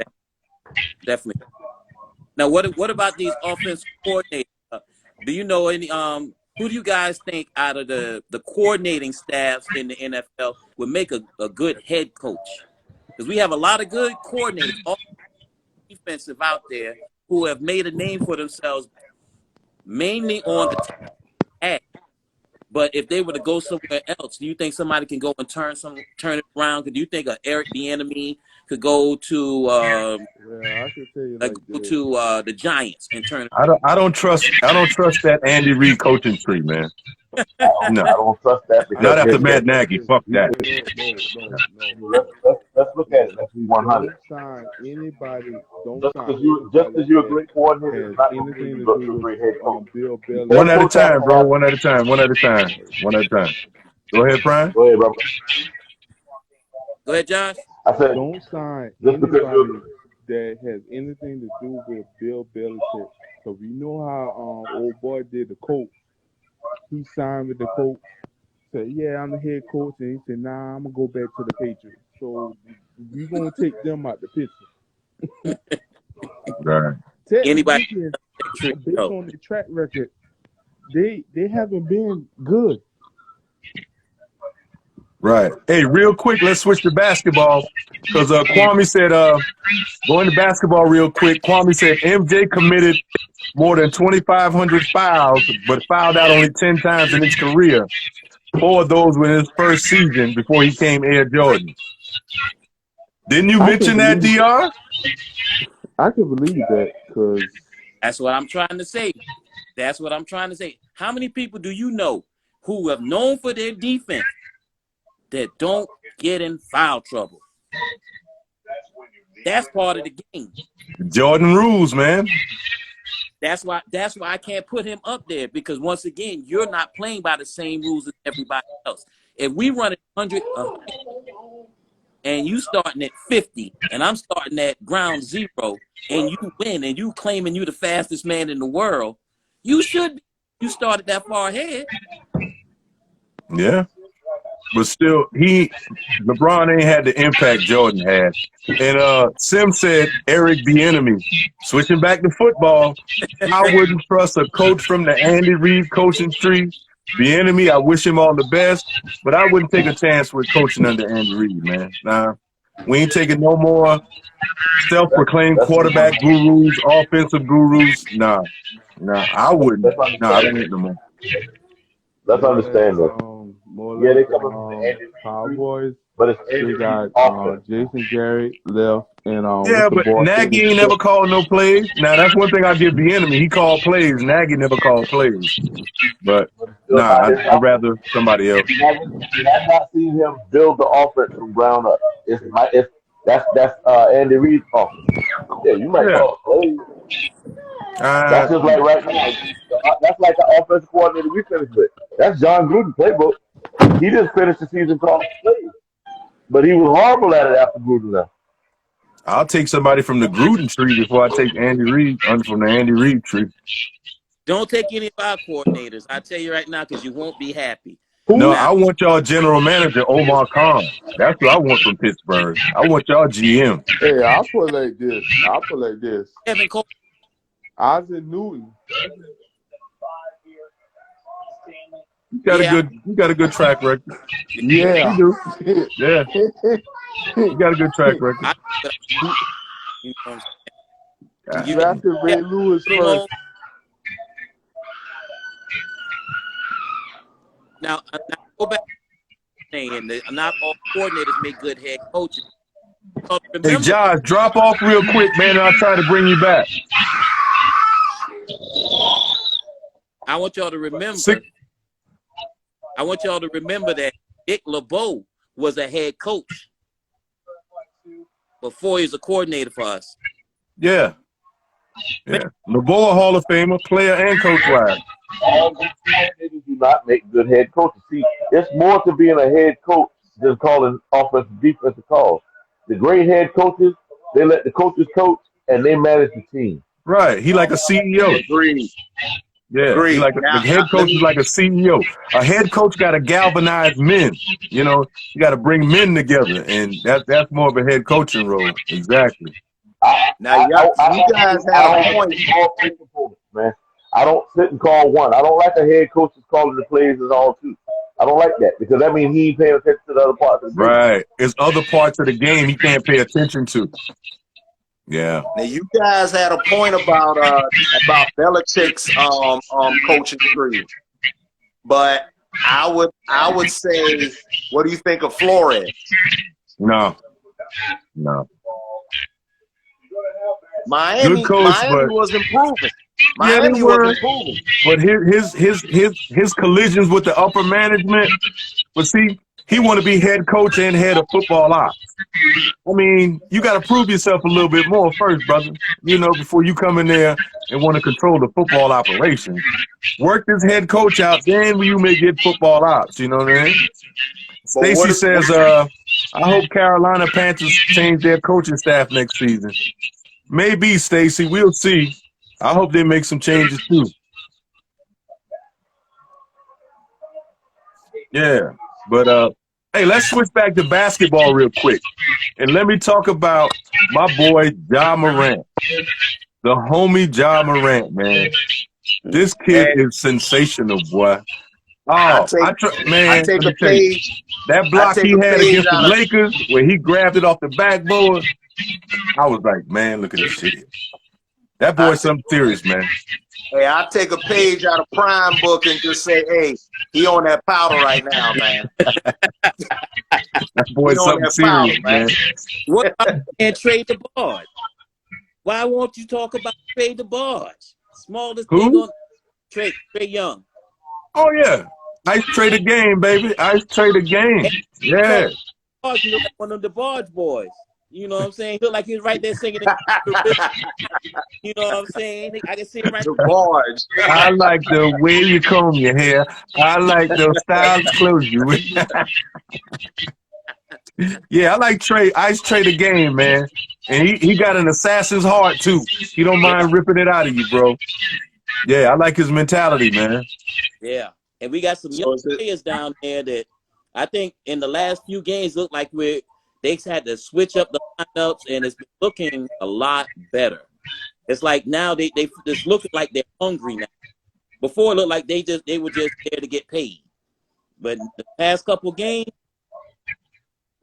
Definitely. Now, what about these offensive coordinators? Do you know any? Who do you guys think out of the coordinating staffs in the NFL would make a good head coach? Because we have a lot of good coordinators, all defensive out there, who have made a name for themselves, mainly on the tag. But if they were to go somewhere else, do you think somebody can go and turn it around? Do you think Eric Bieniemy could go to
I can tell you
the Giants and turn it?
I don't trust that Andy Reid coaching tree, man. No,
I don't trust that.
Not after Matt Nagy. Fuck that.
Let's look at it. Let's be 100. Just as you're a great coordinator, it's not going to mean you're a great head coach.
One at a time, bro. One at a time. Go ahead, Brian.
Go ahead, bro.
Go ahead, Josh.
I said,
don't sign anybody that has anything to do with Bill Belichick. So we know how old boy did the coach. He signed with the coach, said, yeah, I'm the head coach. And he said, nah, I'm going to go back to the Patriots. So we're going to take them out the picture.
Right.
Anybody
based on the track record, they haven't been good.
Right. Hey, real quick, let's switch to basketball because Kwame said, going to basketball real quick, Kwame said MJ committed more than 2,500 fouls, but fouled out only 10 times in his career. 4 of those were in his first season before he came Air Jordan. Didn't you mention that, DR?
I can believe that
that's what I'm trying to say. How many people do you know who have known for their defense that don't get in foul trouble. That's part of the game.
Jordan rules, man.
That's why I can't put him up there, because once again, you're not playing by the same rules as everybody else. If we run 100 and you starting at 50 and I'm starting at ground zero and you win and you claiming you the fastest man in the world, you should be. You started that far ahead.
Yeah. But still, LeBron ain't had the impact Jordan had. And Sim said Eric Bieniemy. Switching back to football, I wouldn't trust a coach from the Andy Reid coaching tree. Bieniemy, I wish him all the best, but I wouldn't take a chance with coaching under Andy Reid, man. Nah, we ain't taking no more self-proclaimed quarterback gurus, offensive gurus. Nah, I wouldn't. Nah, I don't need no more.
Let's understand that.
More
Yeah, they
like
coming from the Andy
Cowboys.
but it's
They
Andy
got
Reid's offense.
Jason Garrett left, and
Yeah,
what's the
but
boy?
Nagy ain't never called no plays. Now, that's one thing I give Bieniemy. He called plays. Nagy never called plays. But,
But it's still not his
I'd rather somebody else.
You have not seen him build the offense from ground up. That's Andy Reid's offense. Yeah, you might call it plays. That's just like right now. That's like the offensive coordinator we finished with. That's John Gruden playbook. He just finished the season calling plays, but he was horrible at it after Gruden left.
I'll take somebody from the Gruden tree before I take Andy Reid from the Andy Reid tree.
Don't take any of our coordinators. I tell you right now, because you won't be happy.
No, I want y'all general manager Omar Khan. That's what I want from Pittsburgh. I want y'all GM.
Hey, I'll put like this.
Kevin Cole.
Isaac Newton.
You got a good track record.
Yeah.
You do. Yeah. You got a good track record.
You know
You drafted Ray Lewis first.
Now go back to saying that not all coordinators make good head coaches. So
Hey, Josh, drop off real quick, man, and I'll try to bring you back.
I want y'all to remember that Dick LeBeau was a head coach before he was a coordinator for us.
Yeah. LeBeau a Hall of Famer, player and coach wise.
All good coordinators do not make good head coaches. See, it's more to being a head coach than calling offensive defensive calls. The great head coaches, they let the coaches coach and they manage the team.
Right. He like a CEO.
Agreed.
Yeah.
Agreed.
He like the head coach is like a CEO. A head coach got to galvanize men. You know, you got to bring men together, and that's more of a head coaching role. Exactly.
Now, you guys have a point.
Man. I don't sit and call one. I don't like a head coach that's calling the plays as all two. I don't like that because that means he ain't paying attention to the other parts of the game.
Right. There's other parts of the game he can't pay attention to. Yeah.
Now you guys had a point about Belichick's coaching tree, but I would say, what do you think of Flores?
No.
Miami,
Good coach,
Miami was improving.
Yeah,
Miami was improving.
But his collisions with the upper management. But see, he want to be head coach and head of football ops. I mean, you got to prove yourself a little bit more first, brother. You know, before you come in there and want to control the football operation. Work this head coach out, then you may get football ops. You know what I mean? Stacy says, I hope Carolina Panthers change their coaching staff next season. Maybe, Stacy. We'll see. I hope they make some changes too. Yeah, but hey, let's switch back to basketball real quick, and let me talk about my boy Ja Morant, the homie Ja Morant, man. This kid is sensational, boy. Oh,
I take a page.
That block he had against the Lakers, where he grabbed it off the backboard, I was like, man, look at this shit. That boy's something serious, man.
Hey, I take a page out of Prime Book and just say, hey, he on that powder right now, man.
That boy's something serious, man.
What and Trey DeBarge? Why won't you talk about Trey DeBarge? Smallest thing on Trey Young.
Oh yeah. Ice Trey the game, baby. Ice Trey the game. Yeah.
He look like one of the Barge Boys. You know what I'm saying? He look like he was right there singing. You know what I'm saying? I can see him right
The barge.
I like the way you comb your hair. I like the styles clothes you wear. Yeah, I like Trey. Ice Trey the game, man. And he got an assassin's heart, too. He don't mind ripping it out of you, bro. Yeah, I like his mentality, man.
Yeah. And we got some
So
young
is it-
players down there that I think in the last few games look like they had to switch up the lineups, and it's been looking a lot better. It's like now they just looking like they're hungry now. Before it looked like they were just there to get paid. But the past couple games,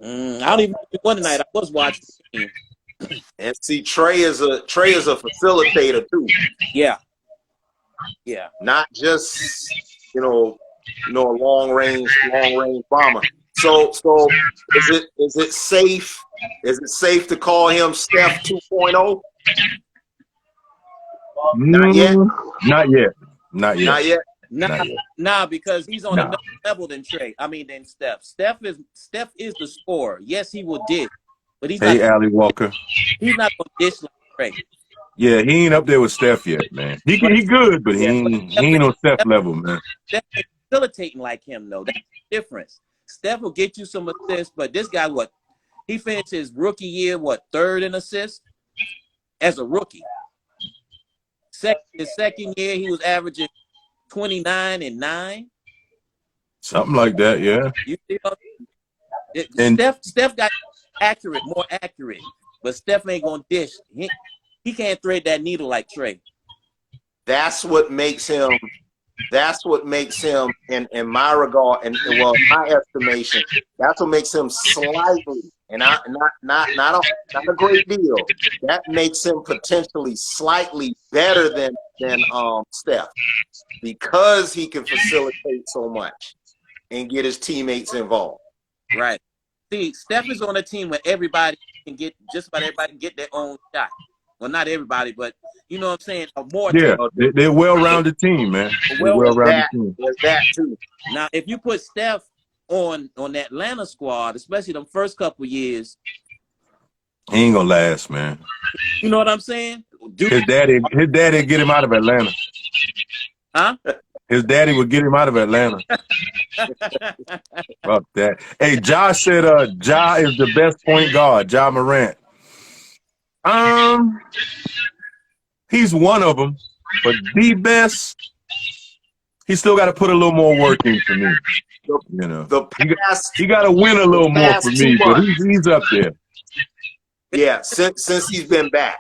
I don't even know one tonight. I was watching the game.
And see, Trey is a facilitator too,
Yeah.
not just a long range bomber. So is it safe? Is it safe to call him Steph 2.0? Not yet.
Not yet. Not yet.
Not yet.
Not yet.
Nah, because he's on another level than Steph. Steph is the scorer. Yes, he will dish, but he's
Hey,
not.
Allie Walker.
He's not going to dish like Trey.
Yeah, he ain't up there with Steph yet, man. He good, but he ain't on Steph level, man.
Steph ain't facilitating like him, though. That's the difference. Steph will get you some assists, but this guy, he finished his rookie year, third in assists as a rookie. His second year, he was averaging 29 and 9.
Something like that, yeah.
You see, Steph got more accurate, but Steph ain't gonna dish. He can't thread that needle like Trey.
That's what makes him. In my regard, and well, my estimation, that's what makes him slightly, and not a great deal. That makes him potentially slightly better than Steph, because he can facilitate so much and get his teammates involved.
Right. See, Steph is on a team where just about everybody can get their own shot. Well, not everybody, but you know what I'm saying?
Yeah, they're a well-rounded team, man. Well-rounded team.
There's that too.
Now, if you put Steph on the Atlanta squad, especially the first couple years,
He ain't gonna last, man.
you know what I'm saying?
His daddy get him out of Atlanta.
Huh?
His daddy would get him out of Atlanta. Fuck that. Hey, Josh said Ja is the best point guard, Ja Morant. He's one of them, but the best, he still got to put a little more work in for me. You know, he got to win a little more for me, but he's up there.
Yeah, since he's been back.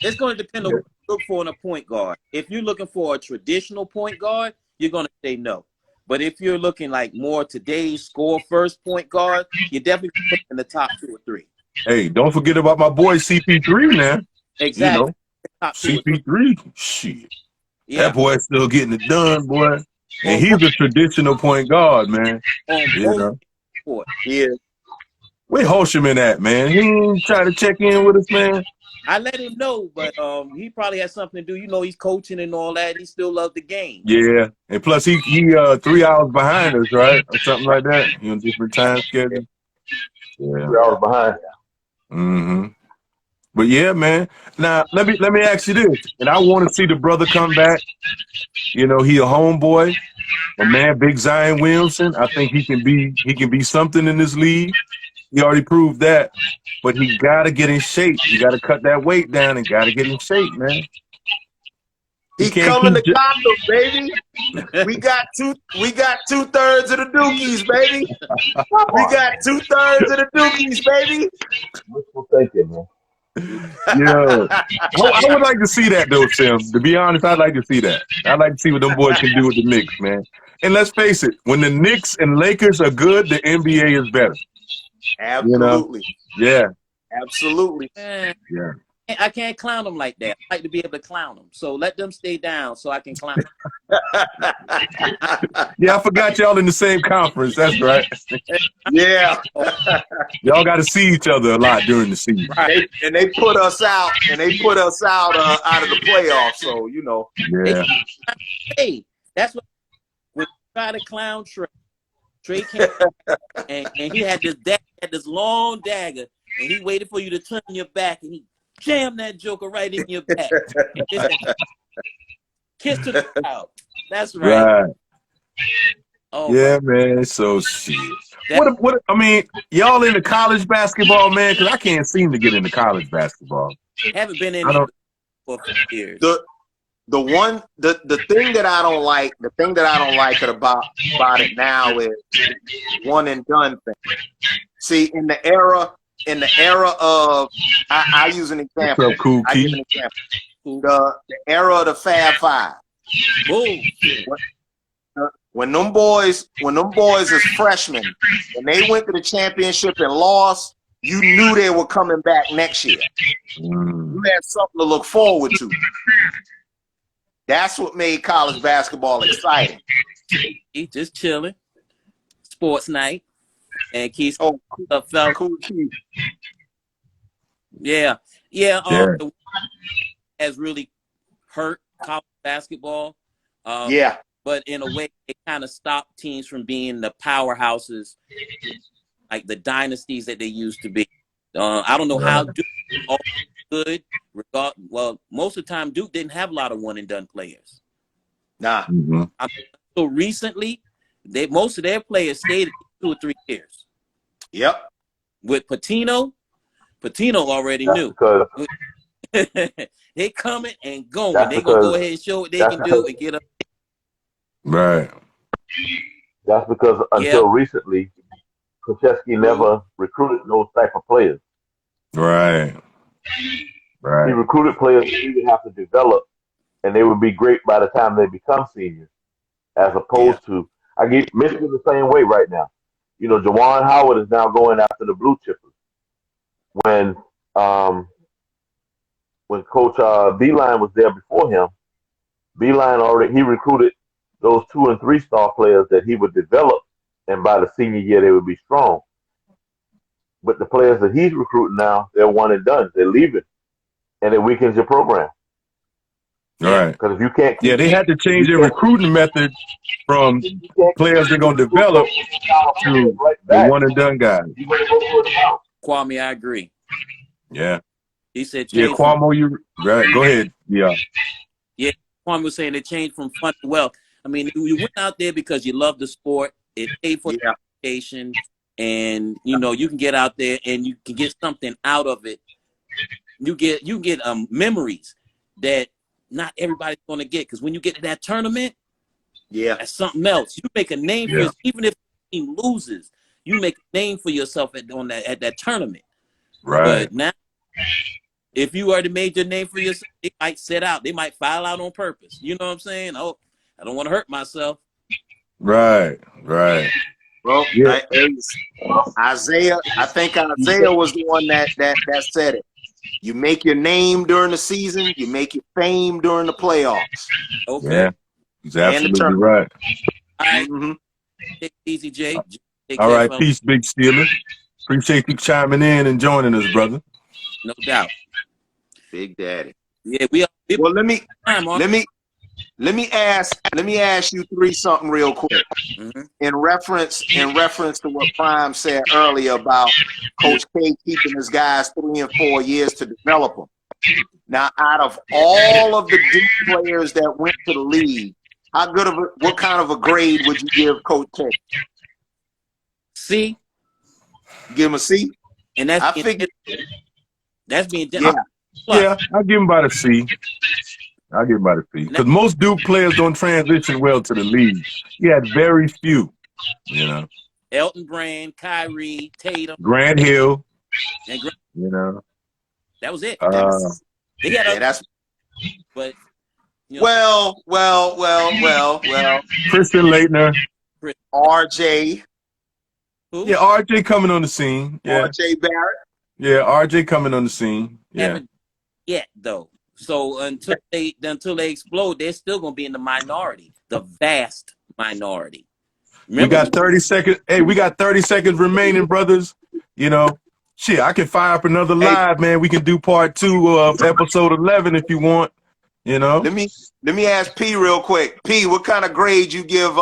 It's going to depend on what you look for in a point guard. If you're looking for a traditional point guard, you're going to say no. But if you're looking like more today's score first point guard, you're definitely putting in the top 2 or 3.
Hey, don't forget about my boy CP3, man.
Exactly.
You know,
Top 2 or 3.
CP3, shit.
Yeah.
That boy's still getting it done, boy. And he's a traditional point guard, man. You know.
Yeah.
Where Holsham at, man? He ain't trying to check in with us, man.
I let him know, but he probably has something to do. You know, he's coaching and all that. He still loves the game.
Yeah, and plus he 3 hours behind us, right, or something like that. He on different time schedule. Yeah,
3 hours behind.
Mm-hmm. But yeah, man. Now let me ask you this, and I want to see the brother come back. You know, he a homeboy, a man, Big Zion Williamson. I think he can be something in this league. He already proved that, but he gotta get in shape. He gotta cut that weight down and gotta get in shape, man.
He coming to Gotham, baby. We got 2/3 of the Dookies, baby. We got 2/3 of the Dookies, baby.
Wishful thinking, man.
Yeah, I would like to see that though, Tim. To be honest, I'd like to see that. I'd like to see what them boys can do with the Knicks, man. And let's face it, when the Knicks and Lakers are good, the NBA is better.
Absolutely.
You know? Yeah.
Absolutely.
Man,
Yeah.
I can't clown them like that. I like to be able to clown them. So let them stay down so I can clown them.
Yeah, I forgot y'all in the same conference. That's right.
Yeah.
Y'all got to see each other a lot during the season.
Right.
They put us out out of the playoffs. So, you know.
Yeah.
Hey, that's what try to clown Trey. Trey came and he had this long dagger, and he waited for you to turn your back, and he jammed that joker right in your back. And just said, kiss to the crowd. That's right.
Right.
Oh,
Yeah, man. So shit.
That-
What? I mean, y'all into college basketball, man? Because I can't seem to get into college basketball.
haven't been in
I
it
don't.
for a few years.
The thing that I don't like, about it now is one and done thing. See, in the era of, I use an
What's
example.
up, Cool
I give
Key?
an example. The era of the Fab Five.
Boom.
When them boys as freshmen, when they went to the championship and lost, you knew they were coming back next year.
Mm.
You had something to look forward to. That's what made college basketball exciting.
He just chilling. Sports night. And Keith
Oh,
felt
cool key.
yeah.
Yeah.
The has really hurt college basketball.
Yeah.
But in a way, it kind of stopped teams from being the powerhouses, like the dynasties that they used to be. I don't know how Duke all good. Well, most of the time, Duke didn't have a lot of one and done players.
Nah.
Mhm.
So recently, most of their players stayed 2 or 3 years.
Yep.
With Patino already
That's
knew.
because
They coming and going.
That's
They gonna go
because-
ahead and show what they
that's
can do
because-
and get up.
Right.
that's because until recently, Krzyzewski never recruited those type of players.
Right.
He
Right.
recruited players he would have to develop, and they would be great by the time they become seniors. As opposed to, I get Michigan the same way right now. You know, Jawan Howard is now going after the blue chippers. When Coach Beeline was there before him, Beeline he recruited those 2 and 3 star players that he would develop, and by the senior year they would be strong. But the players that he's recruiting now, they're one and done. They're leaving, and it weakens your program.
Right.
Because if you can't,
Yeah, they had to change their recruiting method from players they're gonna develop to the one and done guys.
Kwame, I agree.
Yeah.
He said
Yeah,
change from,
Cuomo, you right. Go ahead. Yeah.
Kwame was saying it changed from fun to wealth. I mean, you went out there because you love the sport. It paid for the education, and you can get out there and you can get something out of it. You get memories that not everybody's going to get, because when you get to that tournament, that's something else. You make a name for yourself, even if the team loses. You make a name for yourself at that tournament.
Right.
But now, if you already made your name for yourself, they might sit out. They might file out on purpose. You know what I'm saying? Oh, I don't want to hurt myself.
Right. Right.
Well,
Yeah.
Isaiah, I think Isaiah was the one that said it. You make your name during the season, you make your fame during the playoffs.
Okay.
Yeah. He's absolutely
tournament.
right.
All right.
Mhm.
Take it easy, Jay. Take
All
care,
right.
fellas.
Peace, Big Steeler. Appreciate you chiming in and joining us, brother.
No doubt.
Big Daddy.
Yeah, we
Well, let me
time on.
ask you something real quick.
Mhm.
In reference to what Prime said earlier about Coach K keeping his guys 3 and 4 years to develop them. Now, out of all of the Duke players that went to the league, what kind of a grade would you give Coach K?
C,
Give him a C?
and that's
I
being,
figured.
that's being
Yeah.
Yeah, I'll give him about a C. I'll give him about a C. Because most Duke players don't transition well to the league. He had very few,
Elton Brand, Kyrie, Tatum,
Grant Hill,
and Grant. That was it. They had
That's
but
well.
Christian Leitner.
RJ
who?
Yeah, RJ coming on the scene. Yeah,
RJ Barrett.
yeah, RJ coming on the scene. Yeah,
Haven't yet though. So until they explode, they're still gonna be in the minority, the vast minority. Remember,
we got 30 seconds. Hey, we got 30 seconds remaining, brothers. Shit, I can fire up another live, man. We can do part 2 of episode 11 if you want.
Let me ask P real quick. P, what kind of grade you give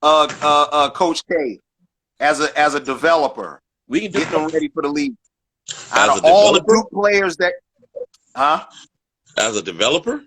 Coach K, as a developer,
We can do
getting them ready for the league.
As
Out
a
of all the
developer?
Duke players that, huh?
As a developer?